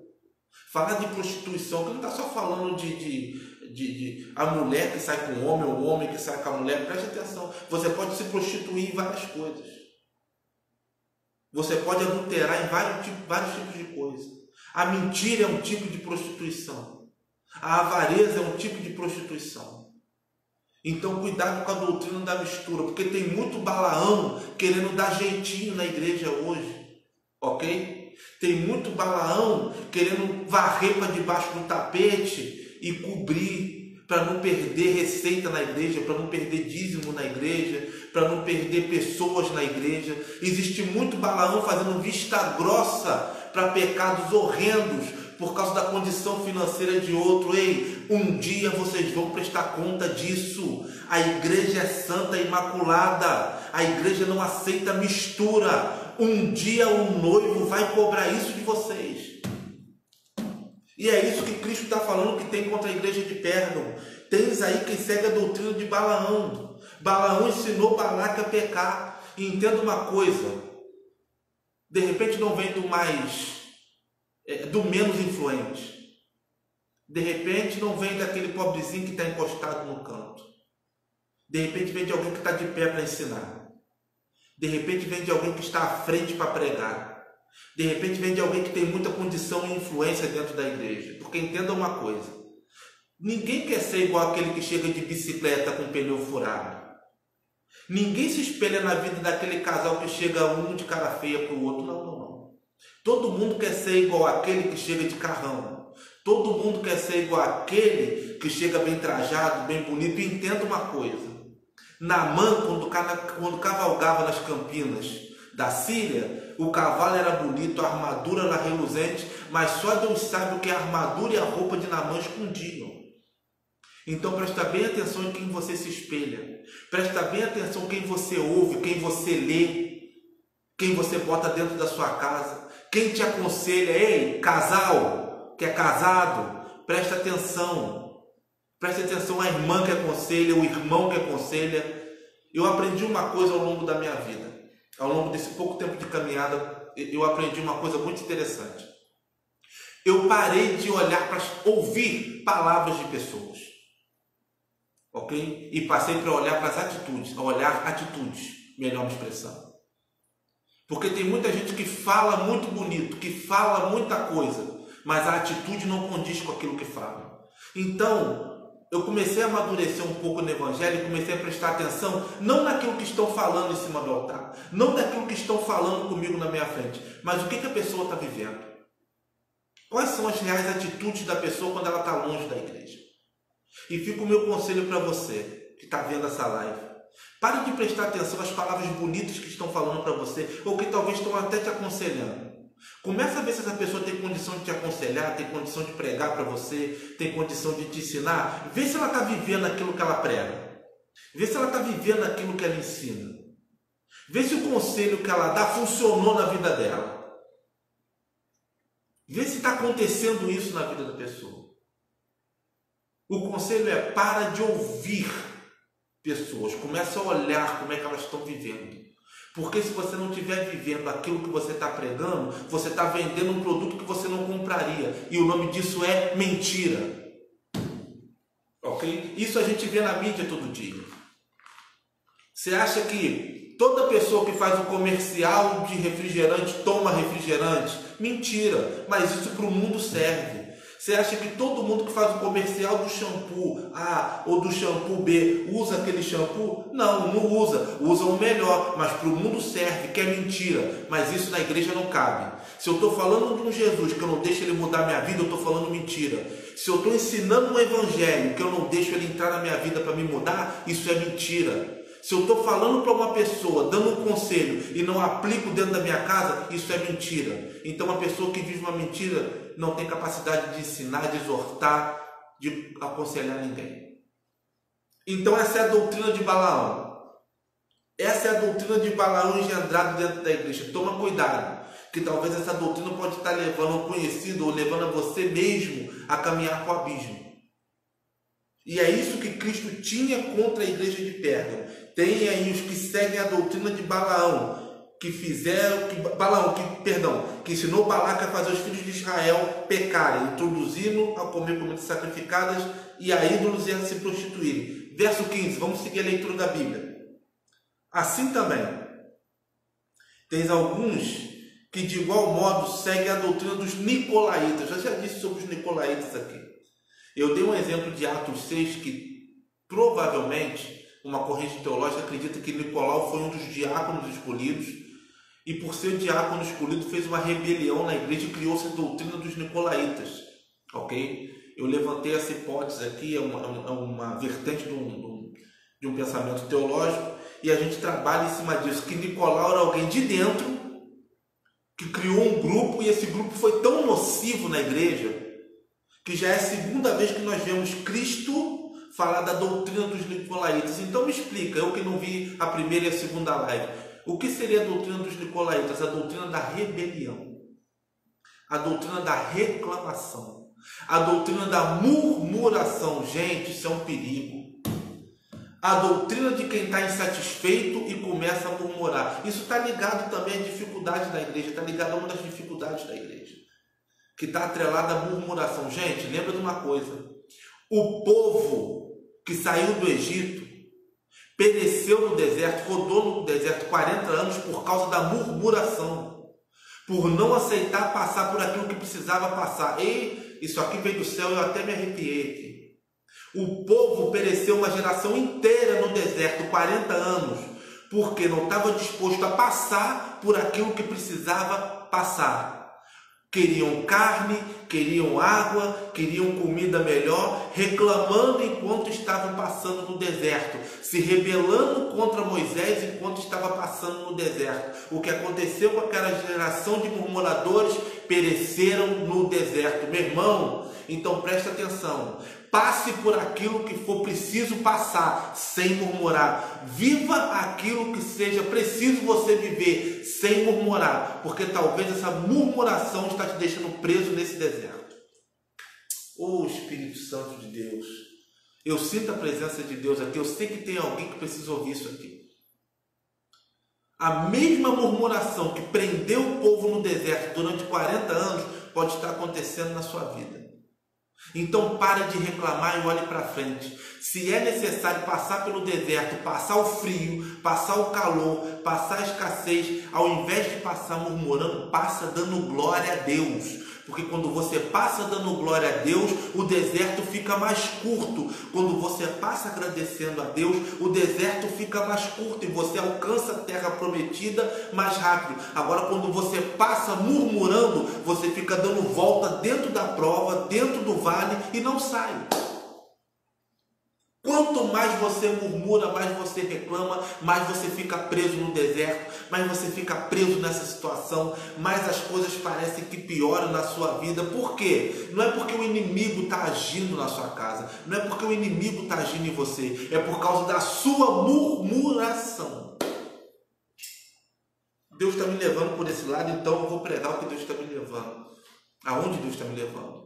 Speaker 1: Falar de prostituição aqui não está só falando de a mulher que sai com o homem, ou o homem que sai com a mulher. Preste atenção, você pode se prostituir em várias coisas. Você pode adulterar em vários tipos de coisa. A mentira é um tipo de prostituição. A avareza é um tipo de prostituição. Então cuidado com a doutrina da mistura, porque tem muito Balaão querendo dar jeitinho na igreja hoje. Ok? Tem muito Balaão querendo varrer para debaixo do tapete e cobrir, para não perder receita na igreja, para não perder dízimo na igreja, para não perder pessoas na igreja. Existe muito Balaão fazendo vista grossa para pecados horrendos, por causa da condição financeira de outro. Ei, um dia vocês vão prestar conta disso. A igreja é santa e imaculada. A igreja não aceita mistura. Um dia o noivo vai cobrar isso de vocês. E é isso que Cristo está falando que tem contra a igreja de Pérgamo. Tens aí quem segue a doutrina de Balaão. Balaão ensinou Balaque a pecar. E entenda uma coisa, de repente não vem do menos influente. De repente não vem daquele pobrezinho que está encostado no canto. De repente vem de alguém que está de pé para ensinar. De repente vem de alguém que está à frente para pregar. De repente vem de alguém que tem muita condição e influência dentro da igreja. Porque entenda uma coisa, ninguém quer ser igual aquele que chega de bicicleta com o pneu furado. Ninguém se espelha na vida daquele casal que chega um de cara feia para o outro. Não. Todo mundo quer ser igual àquele que chega de carrão. Todo mundo quer ser igual àquele que chega bem trajado, bem bonito. E entenda uma coisa, Naamã, quando cavalgava nas campinas da Síria, o cavalo era bonito, a armadura era reluzente, mas só Deus sabe o que a armadura e a roupa de Naamã escondiam. Então presta bem atenção em quem você se espelha. Presta bem atenção em quem você ouve, quem você lê, quem você bota dentro da sua casa, quem te aconselha. Ei, casal que é casado, presta atenção. Preste atenção à irmã que aconselha, o irmão que aconselha. Eu aprendi uma coisa ao longo da minha vida. Ao longo desse pouco tempo de caminhada, eu aprendi uma coisa muito interessante. Eu parei de olhar para ouvir palavras de pessoas. Ok? E passei para olhar para as atitudes, a olhar atitudes, melhor expressão. Porque tem muita gente que fala muito bonito, que fala muita coisa, mas a atitude não condiz com aquilo que fala. Então, eu comecei a amadurecer um pouco no Evangelho e comecei a prestar atenção, não naquilo que estão falando em cima do altar, não naquilo que estão falando comigo na minha frente, mas o que a pessoa está vivendo. Quais são as reais atitudes da pessoa quando ela está longe da igreja? E fica o meu conselho para você que está vendo essa live. Pare de prestar atenção às palavras bonitas que estão falando para você, ou que talvez estão até te aconselhando. Começa a ver se essa pessoa tem condição de te aconselhar, tem condição de pregar para você, tem condição de te ensinar. Vê se ela está vivendo aquilo que ela prega. Vê se ela está vivendo aquilo que ela ensina. Vê se o conselho que ela dá funcionou na vida dela. Vê se está acontecendo isso na vida da pessoa. O conselho é: para de ouvir pessoas, começa a olhar como é que elas estão vivendo. Porque se você não estiver vivendo aquilo que você está pregando, você está vendendo um produto que você não compraria. E o nome disso é mentira. Ok? Isso a gente vê na mídia todo dia. Você acha que toda pessoa que faz um comercial de refrigerante toma refrigerante? Mentira. Mas isso para o mundo serve. Você acha que todo mundo que faz o comercial do shampoo A ou do shampoo B usa aquele shampoo? Não, não usa. Usa o melhor, mas para o mundo serve, que é mentira. Mas isso na igreja não cabe. Se eu estou falando de um Jesus que eu não deixo ele mudar minha vida, eu estou falando mentira. Se eu estou ensinando um evangelho que eu não deixo ele entrar na minha vida para me mudar, isso é mentira. Se eu estou falando para uma pessoa, dando um conselho e não aplico dentro da minha casa, isso é mentira. Então, uma pessoa que vive uma mentira não tem capacidade de ensinar, de exortar, de aconselhar ninguém. Então, essa é a doutrina de Balaão. Essa é a doutrina de Balaão engendrada dentro da igreja. Toma cuidado, que talvez essa doutrina pode estar levando ao conhecido ou levando a você mesmo a caminhar para o abismo. E é isso que Cristo tinha contra a igreja de Pérgamo. Tem aí os que seguem a doutrina de Balaão, que ensinou Balaque a fazer os filhos de Israel pecarem, introduzindo a comer comidas sacrificadas e a ídolos e a se prostituírem. Verso 15, vamos seguir a leitura da Bíblia. Assim também, tens alguns que de igual modo seguem a doutrina dos nicolaítas. Eu já disse sobre os nicolaítas aqui. Eu dei um exemplo de Atos 6 que provavelmente uma corrente teológica acredita que Nicolau foi um dos diáconos escolhidos e por ser diácono escolhido fez uma rebelião na igreja e criou-se a doutrina dos nicolaítas. Ok? Eu levantei essa hipótese aqui, é uma vertente de um pensamento teológico e a gente trabalha em cima disso, que Nicolau era alguém de dentro que criou um grupo, e esse grupo foi tão nocivo na igreja que já é a segunda vez que nós vemos Cristo falar da doutrina dos nicolaítas. Então me explica, eu que não vi a primeira e a segunda live, o que seria a doutrina dos nicolaítas? A doutrina da rebelião, a doutrina da reclamação, a doutrina da murmuração. Gente, isso é um perigo. A doutrina de quem está insatisfeito e começa a murmurar. Isso está ligado também à dificuldade da igreja, está ligado a uma das dificuldades da igreja, que está atrelada à murmuração. Gente, lembra de uma coisa: o povo que saiu do Egito pereceu no deserto, rodou no deserto 40 anos por causa da murmuração, por não aceitar passar por aquilo que precisava passar. E isso aqui veio do céu, eu até me arrepiei aqui. O povo pereceu uma geração inteira no deserto, 40 anos, porque não estava disposto a passar por aquilo que precisava passar. Queriam carne, queriam água, queriam comida melhor, reclamando enquanto estavam passando no deserto, se rebelando contra Moisés enquanto estava passando no deserto. O que aconteceu com aquela geração de murmuradores? Pereceram no deserto. Meu irmão, então presta atenção. Passe por aquilo que for preciso passar, sem murmurar. Viva aquilo que seja preciso você viver, sem murmurar. Porque talvez essa murmuração está te deixando preso nesse deserto. Oh, Espírito Santo de Deus. Eu sinto a presença de Deus aqui. Eu sei que tem alguém que precisa ouvir isso aqui. A mesma murmuração que prendeu o povo no deserto durante 40 anos pode estar acontecendo na sua vida. Então pare de reclamar e olhe para frente. Se é necessário passar pelo deserto, passar o frio, passar o calor, passar a escassez, ao invés de passar murmurando, passa dando glória a Deus. Porque quando você passa dando glória a Deus, o deserto fica mais curto. Quando você passa agradecendo a Deus, o deserto fica mais curto e você alcança a terra prometida mais rápido. Agora, quando você passa murmurando, você fica dando volta dentro da prova, dentro do vale e não sai. Quanto mais você murmura, mais você reclama, mais você fica preso no deserto, mais você fica preso nessa situação, mais as coisas parecem que pioram na sua vida. Por quê? Não é porque o inimigo está agindo na sua casa, não é porque o inimigo está agindo em você, é por causa da sua murmuração. Deus está me levando por esse lado, então eu vou pregar o que Deus está me levando. Aonde Deus está me levando?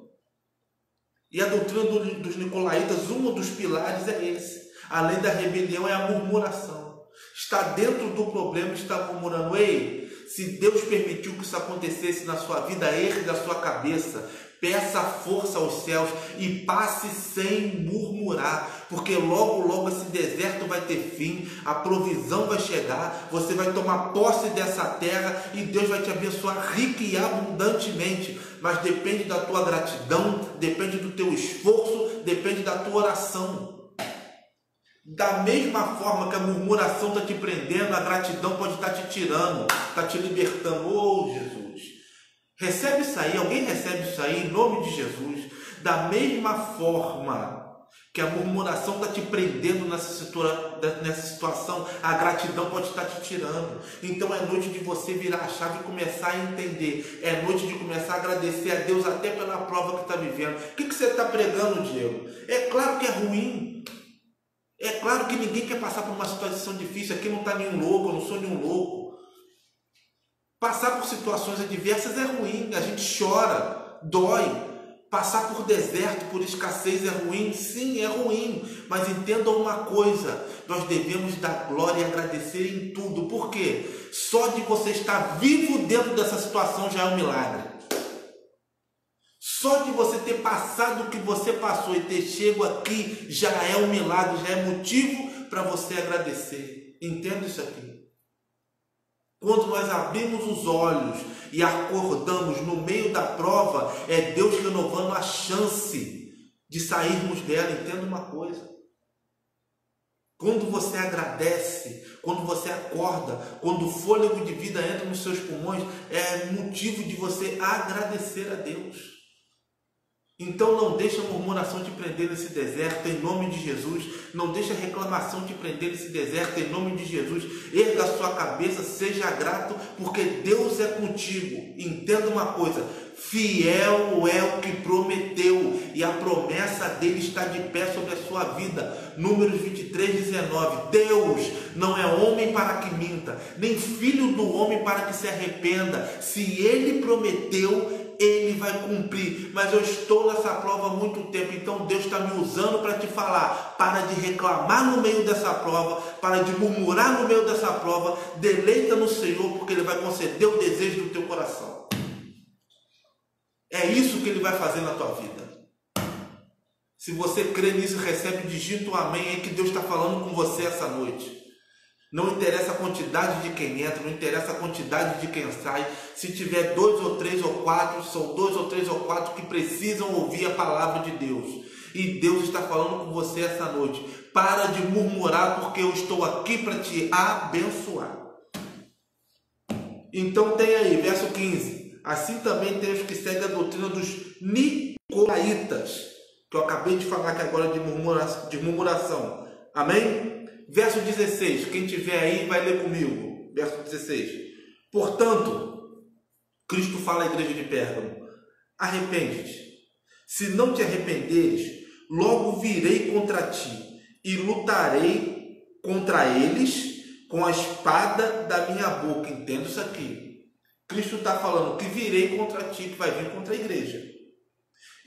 Speaker 1: E a doutrina dos nicolaítas, um dos pilares é esse. Além da rebelião, é a murmuração. Está dentro do problema, está murmurando. Ei, se Deus permitiu que isso acontecesse na sua vida, ergue a sua cabeça, peça força aos céus e passe sem murmurar, porque logo, logo esse deserto vai ter fim, a provisão vai chegar, você vai tomar posse dessa terra e Deus vai te abençoar rica e abundantemente. Mas depende da tua gratidão, depende do teu esforço, depende da tua oração. Da mesma forma que a murmuração está te prendendo, a gratidão pode estar te tirando, está te libertando. Oh, Jesus! Recebe isso aí, alguém recebe isso aí em nome de Jesus. Da mesma forma que a murmuração está te prendendo nessa situação, a gratidão pode estar te tirando. Então é noite de você virar a chave e começar a entender. É noite de começar a agradecer a Deus até pela prova que está vivendo. O que você está pregando, Diego? É claro que é ruim. É claro que ninguém quer passar por uma situação difícil. Aqui não está nenhum louco, eu não sou nenhum louco. Passar por situações adversas é ruim. A gente chora, dói. Passar por deserto, por escassez é ruim? Sim, é ruim. Mas entendam uma coisa, nós devemos dar glória e agradecer em tudo. Por quê? Só de você estar vivo dentro dessa situação já é um milagre. Só de você ter passado o que você passou e ter chego aqui já é um milagre, já é motivo para você agradecer. Entenda isso aqui. Quando nós abrimos os olhos e acordamos no meio da prova, é Deus renovando a chance de sairmos dela. Entenda uma coisa. Quando você agradece, quando você acorda, quando o fôlego de vida entra nos seus pulmões, é motivo de você agradecer a Deus. Então não deixa a murmuração te prender nesse deserto, em nome de Jesus. Não deixa a reclamação te prender nesse deserto, em nome de Jesus. Erga a sua cabeça, seja grato, porque Deus é contigo. Entenda uma coisa, fiel é o que prometeu, e a promessa dele está de pé sobre a sua vida. Números 23, 19. Deus não é homem para que minta, nem filho do homem para que se arrependa. Se ele prometeu, ele vai cumprir. Mas eu estou nessa prova há muito tempo, então Deus está me usando para te falar: para de reclamar no meio dessa prova, para de murmurar no meio dessa prova, deleita no Senhor, porque Ele vai conceder o desejo do teu coração. É isso que Ele vai fazer na tua vida. Se você crê nisso, recebe, digita um amém aí, que Deus está falando com você essa noite. Não interessa a quantidade de quem entra, não interessa a quantidade de quem sai. Se tiver 2 ou 3 ou 4, são 2 ou 3 ou 4 que precisam ouvir a palavra de Deus. E Deus está falando com você essa noite. Para de murmurar, porque eu estou aqui para te abençoar. Então tem aí, verso 15. Assim também tem os que seguem a doutrina dos nicolaítas, que eu acabei de falar aqui agora de murmuração. Amém? Verso 16, quem tiver aí vai ler comigo. Verso 16. Portanto, Cristo fala à igreja de Pérgamo: arrepende-te. Se não te arrependeres, logo virei contra ti e lutarei contra eles com a espada da minha boca. Entenda isso aqui. Cristo está falando que virei contra ti, que vai vir contra a igreja.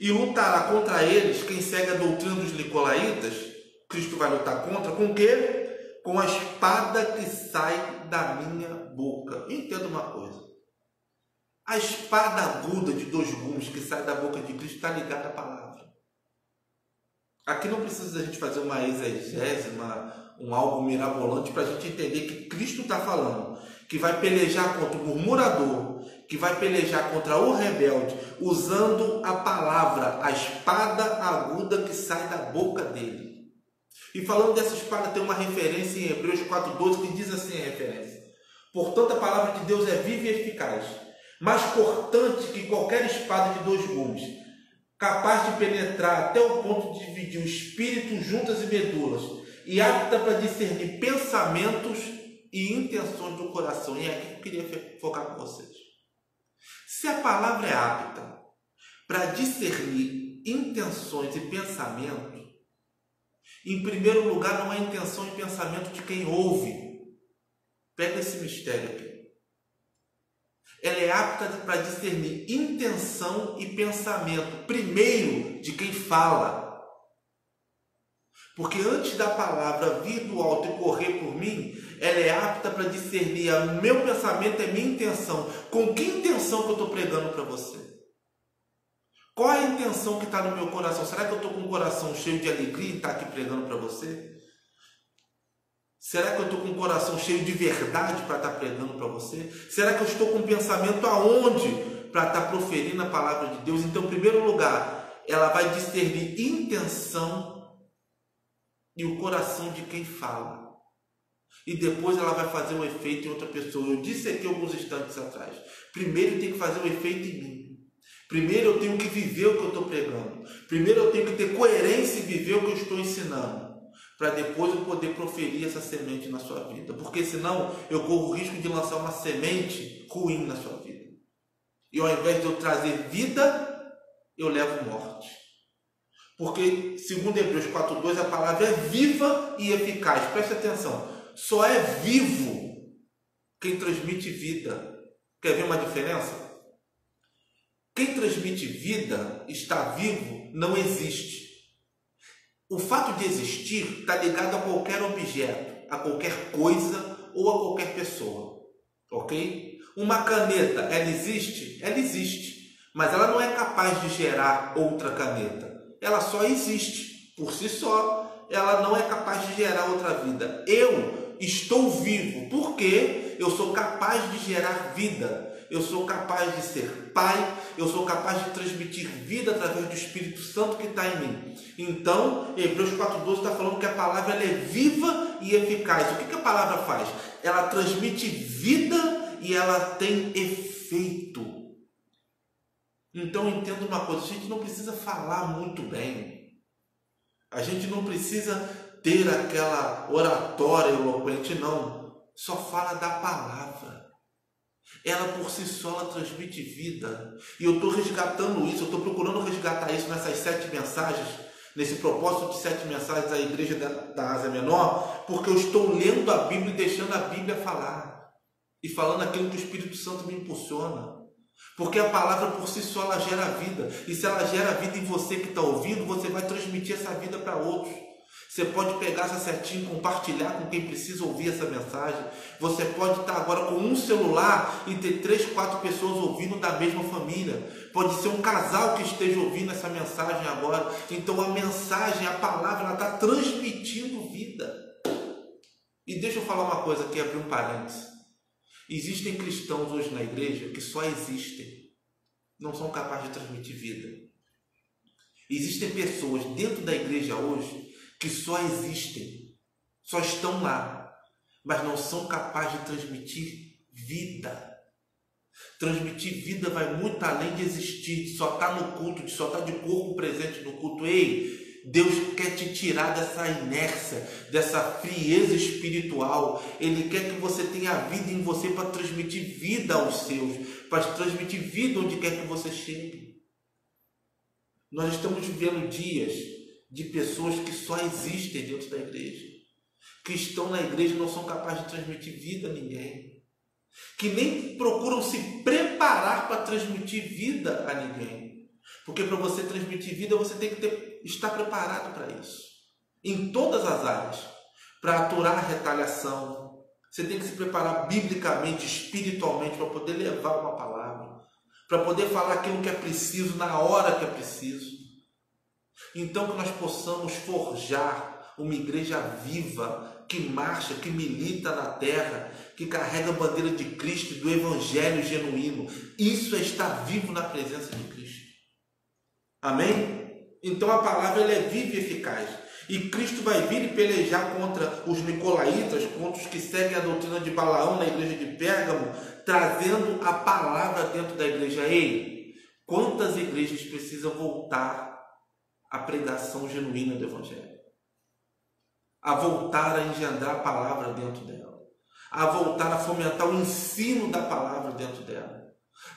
Speaker 1: E lutará contra eles quem segue a doutrina dos nicolaítas. Cristo vai lutar contra, com o quê? Com a espada que sai da minha boca. Entenda uma coisa. A espada aguda de 2 gumes que sai da boca de Cristo está ligada à palavra. Aqui não precisa a gente fazer uma exegese, algo mirabolante para a gente entender que Cristo está falando que vai pelejar contra o murmurador, que vai pelejar contra o rebelde, usando a palavra, a espada aguda que sai da boca dele. E falando dessa espada, tem uma referência em Hebreus 4,12 que diz assim a referência: portanto, a palavra de Deus é viva e eficaz, mais cortante que qualquer espada de 2 gumes, capaz de penetrar até o ponto de dividir o espírito, juntas e medulas, e apta para discernir pensamentos e intenções do coração. E é aqui que eu queria focar com vocês. Se a palavra é apta para discernir intenções e pensamentos, em primeiro lugar, não é intenção e pensamento de quem ouve. Pega esse mistério aqui. Ela é apta para discernir intenção e pensamento, primeiro, de quem fala. Porque antes da palavra vir do alto e correr por mim, ela é apta para discernir o meu pensamento, é minha intenção. Com que intenção que eu estou pregando para você? Qual é a intenção que está no meu coração? Será que eu estou com um coração cheio de alegria e estar aqui pregando para você? Será que eu estou com um coração cheio de verdade para estar pregando para você? Será que eu estou com um pensamento aonde para estar proferindo a palavra de Deus? Então, em primeiro lugar, ela vai discernir intenção e o coração de quem fala. E depois ela vai fazer um efeito em outra pessoa. Eu disse aqui alguns instantes atrás. Primeiro tem que fazer um efeito em mim. Primeiro eu tenho que viver o que eu estou pregando. Primeiro eu tenho que ter coerência e viver o que eu estou ensinando, para depois eu poder proferir essa semente na sua vida. Porque senão eu corro o risco de lançar uma semente ruim na sua vida. E ao invés de eu trazer vida, eu levo morte. Porque, segundo Hebreus 4,2, a palavra é viva e eficaz. Preste atenção. Só é vivo quem transmite vida. Quer ver uma diferença? Quem transmite vida, está vivo, não existe. O fato de existir está ligado a qualquer objeto, a qualquer coisa ou a qualquer pessoa. Ok? Uma caneta, ela existe? Ela existe. Mas ela não é capaz de gerar outra caneta. Ela só existe. Por si só, ela não é capaz de gerar outra vida. Eu estou vivo porque eu sou capaz de gerar vida. Eu sou capaz de ser pai, eu sou capaz de transmitir vida através do Espírito Santo que está em mim. Então, Hebreus 4,12 está falando que a palavra ela é viva e eficaz. O que a palavra faz? Ela transmite vida e ela tem efeito. Então entenda uma coisa, a gente não precisa falar muito bem. A gente não precisa ter aquela oratória eloquente, não. Só fala da palavra. Ela por si só ela transmite vida. E eu estou resgatando isso, eu estou procurando resgatar isso nessas 7 mensagens, nesse propósito de 7 mensagens à igreja da Ásia Menor, porque eu estou lendo a Bíblia e deixando a Bíblia falar. E falando aquilo que o Espírito Santo me impulsiona. Porque a palavra por si só ela gera vida. E se ela gera vida em você que está ouvindo, você vai transmitir essa vida para outros. Você pode pegar essa setinha e compartilhar com quem precisa ouvir essa mensagem. Você pode estar agora com um celular e ter 3, 4 pessoas ouvindo da mesma família. Pode ser um casal que esteja ouvindo essa mensagem agora. Então a mensagem, a palavra, ela está transmitindo vida. E deixa eu falar uma coisa aqui, abrir um parênteses. Existem cristãos hoje na igreja que só existem. Não são capazes de transmitir vida. Existem pessoas dentro da igreja hoje que só existem, só estão lá, mas não são capazes de transmitir vida. Transmitir vida vai muito além de existir, de só estar no culto, de só estar de corpo presente no culto. Ei, Deus quer te tirar dessa inércia, dessa frieza espiritual. Ele quer que você tenha vida em você para transmitir vida aos seus, para transmitir vida onde quer que você chegue. Nós estamos vivendo dias de pessoas que só existem dentro da igreja, que estão na igreja e não são capazes de transmitir vida a ninguém, que nem procuram se preparar para transmitir vida a ninguém, porque para você transmitir vida você tem que estar preparado para isso, em todas as áreas, para aturar a retaliação. Você tem que se preparar biblicamente, espiritualmente, para poder levar uma palavra, para poder falar aquilo que é preciso na hora que é preciso. Então que nós possamos forjar uma igreja viva, que marcha, que milita na terra, que carrega a bandeira de Cristo e do Evangelho genuíno. Isso é estar vivo na presença de Cristo. Amém? Então a palavra ela é viva e eficaz. E Cristo vai vir e pelejar contra os nicolaítas, contra os que seguem a doutrina de Balaão na igreja de Pérgamo, trazendo a palavra dentro da igreja. Ei, quantas igrejas precisam voltar a pregação genuína do Evangelho, a voltar a engendrar a palavra dentro dela, a voltar a fomentar o ensino da palavra dentro dela.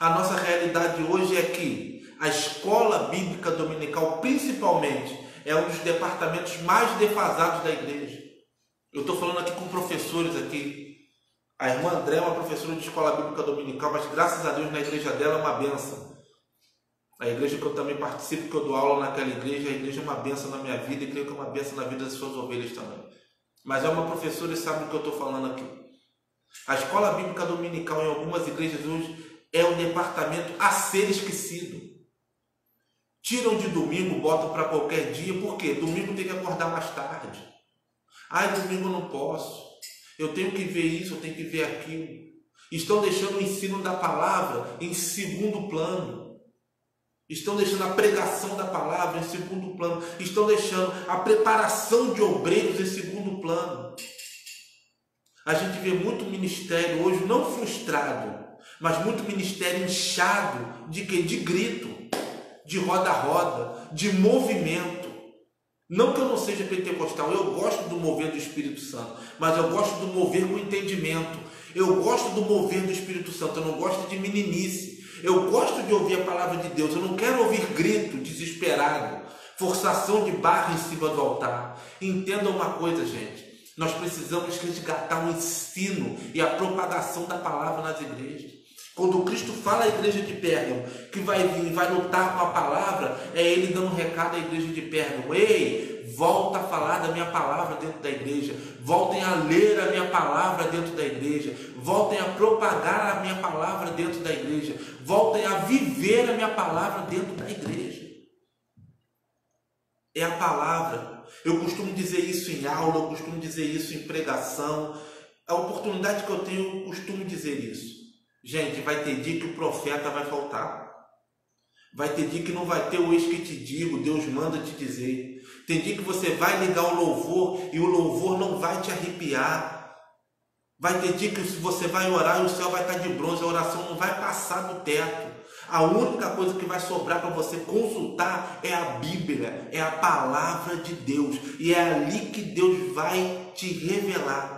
Speaker 1: A nossa realidade hoje é que a escola bíblica dominical, principalmente, é um dos departamentos mais defasados da igreja. Eu estou falando aqui com professores aqui. A irmã André é uma professora de escola bíblica dominical, mas graças a Deus na igreja dela é uma bênção. A igreja que eu também participo, que eu dou aula naquela igreja, a igreja é uma bênção na minha vida e creio que é uma bênção na vida das suas ovelhas também. Mas é uma professora e sabe o que eu estou falando aqui. A escola bíblica dominical em algumas igrejas hoje é um departamento a ser esquecido. Tiram de domingo, botam para qualquer dia. Por quê? Domingo tem que acordar mais tarde. Ai, domingo eu não posso. Eu tenho que ver isso, eu tenho que ver aquilo. Estão deixando o ensino da palavra em segundo plano. Estão deixando a pregação da palavra em segundo plano. Estão deixando a preparação de obreiros em segundo plano. A gente vê muito ministério hoje, não frustrado, mas muito ministério inchado de quê? De grito, de roda-roda, de movimento. Não que eu não seja pentecostal, eu gosto do mover do Espírito Santo, mas eu gosto do mover com entendimento. Eu gosto do mover do Espírito Santo, eu não gosto de meninice. Eu gosto de ouvir a palavra de Deus, eu não quero ouvir grito desesperado, forçação de barra em cima do altar. Entenda uma coisa, gente, nós precisamos resgatar o ensino e a propagação da palavra nas igrejas. Quando Cristo fala à igreja de Pérgamo que vai vir e vai lutar com a palavra, é Ele dando um recado à igreja de Pérgamo. Ei, volta a falar da minha palavra dentro da igreja. Voltem a ler a minha palavra dentro da igreja. Voltem a propagar a minha palavra dentro da igreja. Voltem a viver a minha palavra dentro da igreja. É a palavra. Eu costumo dizer isso em aula, eu costumo dizer isso em pregação. A oportunidade que eu tenho, eu costumo dizer isso. Gente, vai ter dia que o profeta vai faltar. Vai ter dia que não vai ter o eis que te digo, Deus manda te dizer. Tem dia que você vai ligar o louvor e o louvor não vai te arrepiar. Vai ter dia que você vai orar e o céu vai estar de bronze, a oração não vai passar do teto. A única coisa que vai sobrar para você consultar é a Bíblia, é a palavra de Deus. E é ali que Deus vai te revelar.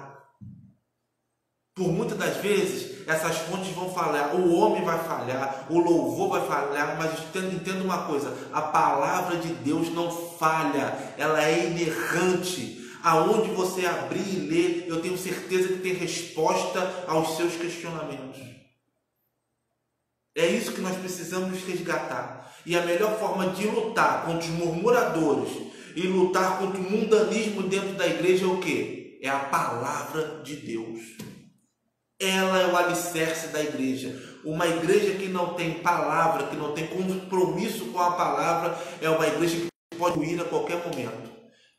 Speaker 1: Por muitas das vezes, essas fontes vão falhar, o homem vai falhar, o louvor vai falhar, mas entenda uma coisa, a palavra de Deus não falha, ela é inerrante. Aonde você abrir e ler, eu tenho certeza que tem resposta aos seus questionamentos. É isso que nós precisamos resgatar. E a melhor forma de lutar contra os murmuradores e lutar contra o mundanismo dentro da igreja é o quê? É a palavra de Deus. Ela é o alicerce da igreja. Uma igreja que não tem palavra, que não tem compromisso com a palavra, é uma igreja que pode ruir a qualquer momento.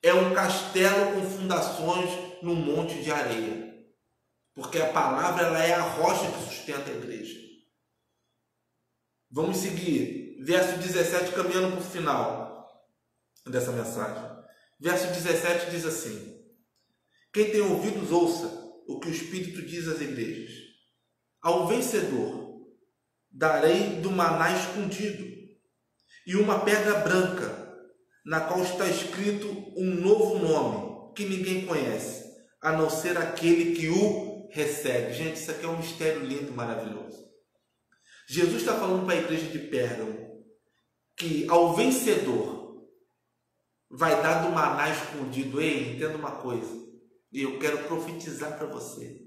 Speaker 1: É um castelo com fundações num monte de areia. Porque a palavra ela é a rocha que sustenta a igreja. Vamos seguir. Verso 17, caminhando para o final dessa mensagem. Verso 17 diz assim: quem tem ouvidos, ouça o que o Espírito diz às igrejas. Ao vencedor darei do maná escondido e uma pedra branca, na qual está escrito um novo nome que ninguém conhece, a não ser aquele que o recebe. Gente, isso aqui é um mistério lindo e maravilhoso. Jesus está falando para a igreja de Pérgamo que ao vencedor vai dar do maná escondido. Ei, entenda uma coisa, e eu quero profetizar para você.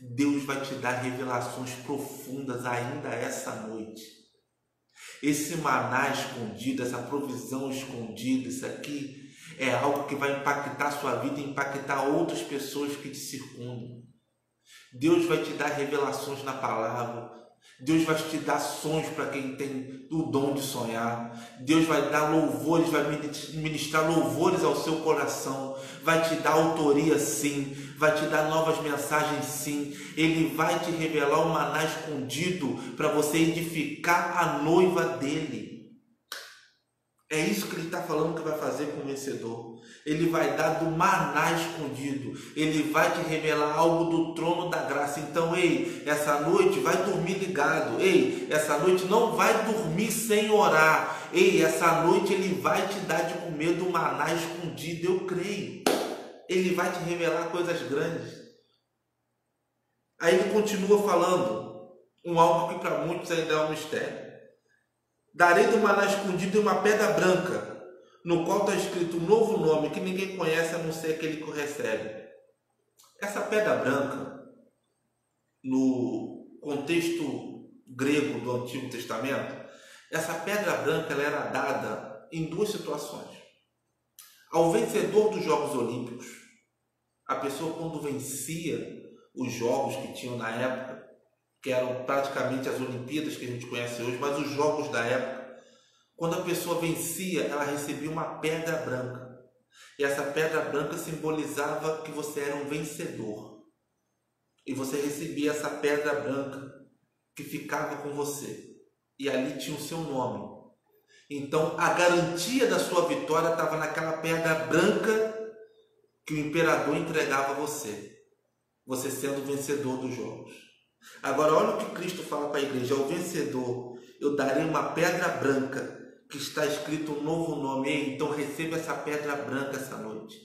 Speaker 1: Deus vai te dar revelações profundas ainda essa noite. Esse maná escondido, essa provisão escondida, isso aqui é algo que vai impactar a sua vida e impactar outras pessoas que te circundam. Deus vai te dar revelações na palavra. Deus vai te dar sonhos para quem tem o dom de sonhar. Deus vai dar louvores, vai ministrar louvores ao seu coração. Vai te dar autoria sim. Vai te dar novas mensagens sim. Ele vai te revelar um maná escondido para você edificar a noiva dele. É isso que ele está falando que vai fazer com o vencedor. Ele vai dar do maná escondido. Ele vai te revelar algo do trono da graça. Então, ei, essa noite vai dormir ligado. Ei, essa noite não vai dormir sem orar. Ei, essa noite ele vai te dar de comer do maná escondido. Eu creio. Ele vai te revelar coisas grandes. Aí ele continua falando algo que para muitos ainda é um mistério. Darei do maná escondido uma pedra branca, no qual está escrito um novo nome que ninguém conhece a não ser aquele que o recebe. Essa pedra branca, no contexto grego do Antigo Testamento, essa pedra branca ela era dada em duas situações. Ao vencedor dos Jogos Olímpicos, a pessoa quando vencia os jogos que tinham na época, que eram praticamente as Olimpíadas que a gente conhece hoje, mas os jogos da época, quando a pessoa vencia, ela recebia uma pedra branca. E essa pedra branca simbolizava que você era um vencedor. E você recebia essa pedra branca que ficava com você. E ali tinha o seu nome. Então, a garantia da sua vitória estava naquela pedra branca que o imperador entregava a você. Você sendo vencedor dos jogos. Agora, olha o que Cristo fala para a igreja. Ao vencedor, eu darei uma pedra branca que está escrito um novo nome. Ei, então receba essa pedra branca essa noite.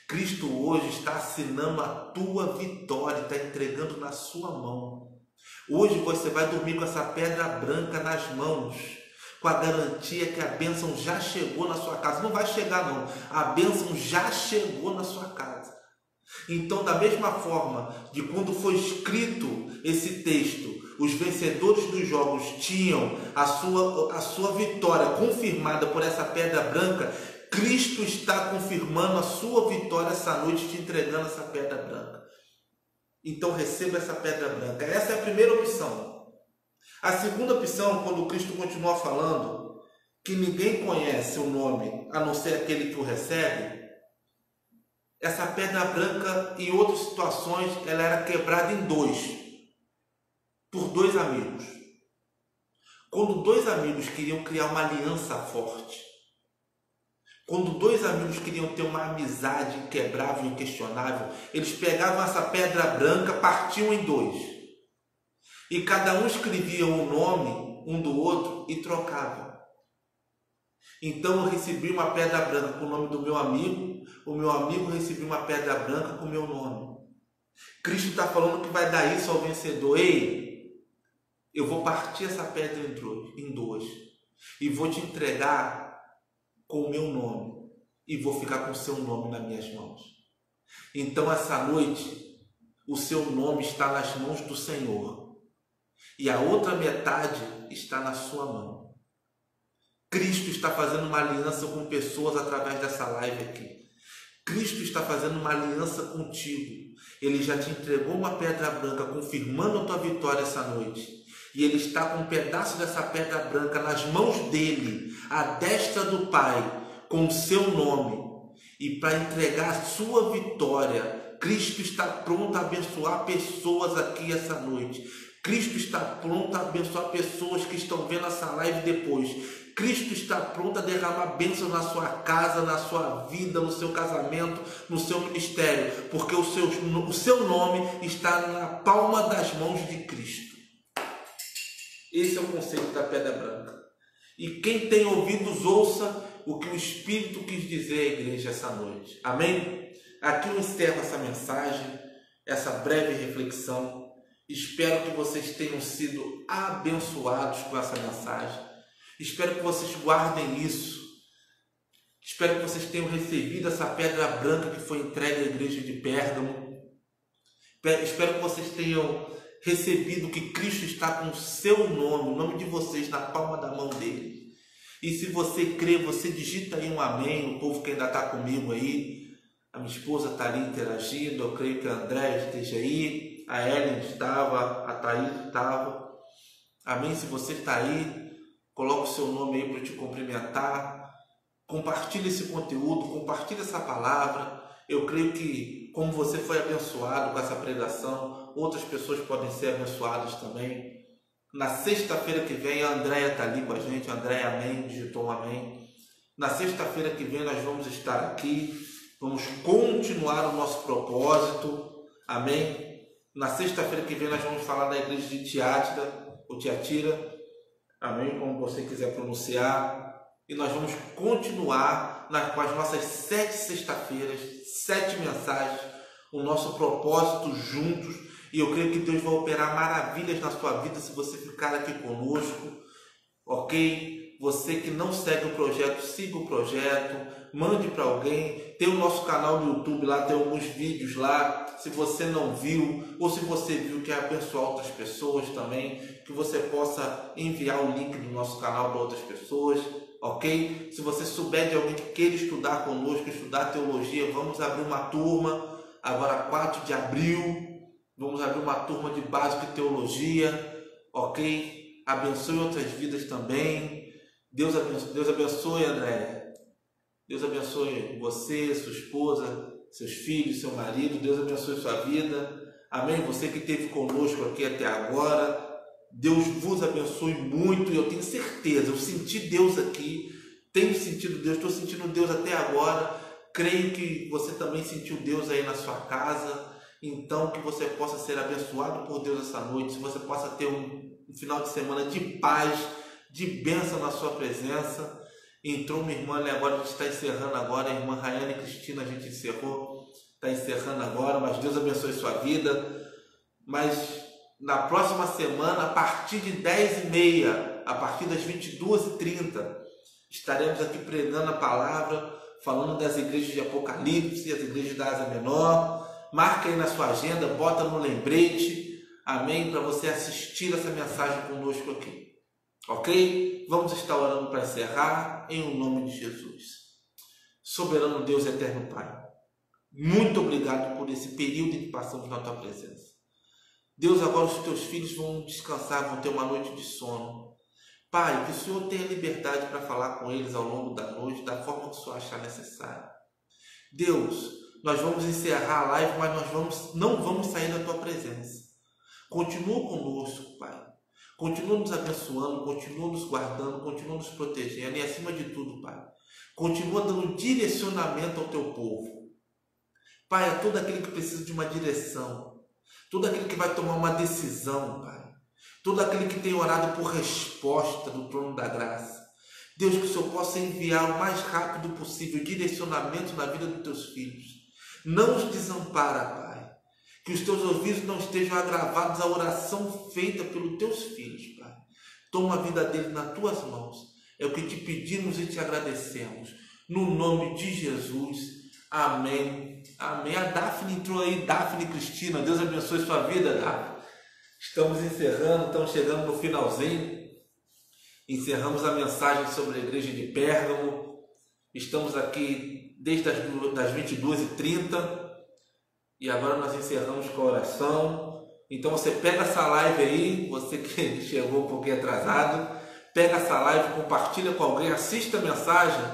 Speaker 1: Cristo hoje está assinando a tua vitória, está entregando na sua mão. Hoje você vai dormir com essa pedra branca nas mãos, com a garantia que a bênção já chegou na sua casa. Não vai chegar não, a bênção já chegou na sua casa. Então, da mesma forma de quando foi escrito esse texto, os vencedores dos jogos tinham a sua vitória confirmada por essa pedra branca, Cristo está confirmando a sua vitória essa noite, te entregando essa pedra branca. Então, receba essa pedra branca. Essa é a primeira opção. A segunda opção, quando Cristo continua falando que ninguém conhece o nome, a não ser aquele que o recebe, essa pedra branca, em outras situações, ela era quebrada em dois, por dois amigos. Quando dois amigos queriam criar uma aliança forte, Quando dois amigos queriam ter uma amizade inquebrável e inquestionável, eles pegavam essa pedra branca, partiam em dois. E cada um escrevia o nome um do outro e trocava. Então eu recebi uma pedra branca com o nome do meu amigo, o meu amigo recebeu uma pedra branca com o meu nome. Cristo está falando que vai dar isso ao vencedor. Ei, eu vou partir essa pedra em duas e vou te entregar com o meu nome e vou ficar com o seu nome nas minhas mãos. Então essa noite o seu nome está nas mãos do Senhor e a outra metade está na sua mão. Cristo está fazendo uma aliança com pessoas através dessa live aqui. Cristo está fazendo uma aliança contigo. Ele já te entregou uma pedra branca, confirmando a tua vitória essa noite. E Ele está com um pedaço dessa pedra branca nas mãos dEle, à destra do Pai, com o seu nome. E para entregar a sua vitória, Cristo está pronto a abençoar pessoas aqui essa noite. Cristo está pronto a abençoar pessoas que estão vendo essa live depois. Cristo está pronto a derramar bênção na sua casa, na sua vida, no seu casamento, no seu ministério, porque o seu nome está na palma das mãos de Cristo. Esse é o conceito da pedra branca. E quem tem ouvidos, ouça o que o Espírito quis dizer à igreja essa noite. Amém? Aqui eu encerro essa mensagem, essa breve reflexão. Espero que vocês tenham sido abençoados com essa mensagem. Espero que vocês guardem isso. Espero que vocês tenham recebido essa pedra branca que foi entregue à igreja de Pérgamo. Espero que vocês tenham recebido que Cristo está com o seu nome, o nome de vocês, na palma da mão dele. E se você crê, você digita aí um amém. O povo que ainda está comigo aí, a minha esposa está ali interagindo. Eu creio que a Andréia esteja aí, a Ellen estava, a Thaís estava. Amém? Se você está aí, coloca o seu nome aí para eu te cumprimentar. Compartilhe esse conteúdo, compartilhe essa palavra. Eu creio que, como você foi abençoado com essa pregação, outras pessoas podem ser abençoadas também. Na sexta-feira que vem, a Andréia está ali com a gente. A Andréia, amém, digitou um amém. Na sexta-feira que vem nós vamos estar aqui. Vamos continuar o nosso propósito. Amém. Na sexta-feira que vem nós vamos falar da igreja de Tiatira, ou Tiatira. Amém, como você quiser pronunciar. E nós vamos continuar com as nossas 7 sexta-feiras, 7 mensagens, o nosso propósito juntos. E eu creio que Deus vai operar maravilhas na sua vida se você ficar aqui conosco, ok? Você que não segue o projeto, siga o projeto, mande para alguém. Tem o nosso canal no YouTube lá, tem alguns vídeos lá. Se você não viu, ou se você viu, quer abençoar outras pessoas também, que você possa enviar o link do nosso canal para outras pessoas, ok? Se você souber de alguém que queira estudar conosco, estudar teologia, vamos abrir uma turma, agora 4 de abril, vamos abrir uma turma de básico de teologia, ok? Abençoe outras vidas também. Deus abençoe, André. Deus abençoe você, sua esposa, seus filhos, seu marido. Deus abençoe sua vida. Amém? Você que esteve conosco aqui até agora. Deus vos abençoe muito. Eu tenho certeza, eu senti Deus aqui. Tenho sentido Deus, estou sentindo Deus até agora. Creio que você também sentiu Deus aí na sua casa. Então, que você possa ser abençoado por Deus essa noite. Se você possa ter um final de semana de paz, de bênção na sua presença. Entrou uma irmã ali agora, a gente está encerrando agora. A irmã Rayane Cristina, a gente encerrou, está encerrando agora. Mas Deus abençoe sua vida. Mas na próxima semana, a partir de 10h30, a partir das 22h30, estaremos aqui pregando a palavra, falando das igrejas de Apocalipse, as igrejas da Ásia Menor. Marca aí na sua agenda, bota no lembrete, amém, para você assistir essa mensagem conosco aqui, ok? Vamos estar orando para encerrar, em nome de Jesus. Soberano Deus, eterno Pai, muito obrigado por esse período em que passamos na Tua presença. Deus, agora os Teus filhos vão descansar, vão ter uma noite de sono. Pai, que o Senhor tenha liberdade para falar com eles ao longo da noite, da forma que o Senhor achar necessário. Deus, nós vamos encerrar a live, mas nós não vamos sair da Tua presença. Continua conosco, Pai. Continua nos abençoando, continua nos guardando, continua nos protegendo. E acima de tudo, Pai, Continua dando direcionamento ao teu povo. Pai, a todo aquele que precisa de uma direção, todo aquele que vai tomar uma decisão, Pai, todo aquele que tem orado por resposta do trono da graça. Deus, que o Senhor possa enviar o mais rápido possível direcionamento na vida dos teus filhos. Não os desampara, Pai. Que os teus ouvidos não estejam agravados à oração feita pelos teus filhos, Pai. Toma a vida deles nas tuas mãos. É o que te pedimos e te agradecemos. No nome de Jesus. Amém. Amém. A Daphne entrou aí. Daphne Cristina. Deus abençoe sua vida, Daphne. Estamos encerrando. Estamos chegando no finalzinho. Encerramos a mensagem sobre a igreja de Pérgamo. Estamos aqui desde as 22h30. E agora nós encerramos com a oração. Então você pega essa live aí, você que chegou um pouquinho atrasado, pega essa live, compartilha com alguém, assista a mensagem,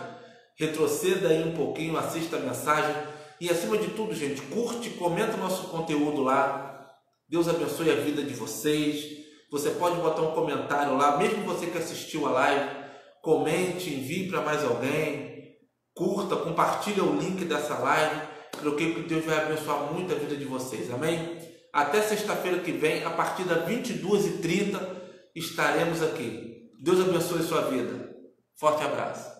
Speaker 1: retroceda aí um pouquinho, assista a mensagem e acima de tudo, gente, curte, comenta o nosso conteúdo lá. Deus abençoe a vida de vocês. Você pode botar um comentário lá, mesmo você que assistiu a live, comente, envie para mais alguém, curta, compartilha o link dessa live. Eu creio que Deus vai abençoar muito a vida de vocês, amém? Até sexta-feira que vem, a partir das 22h30, estaremos aqui. Deus abençoe sua vida. Forte abraço.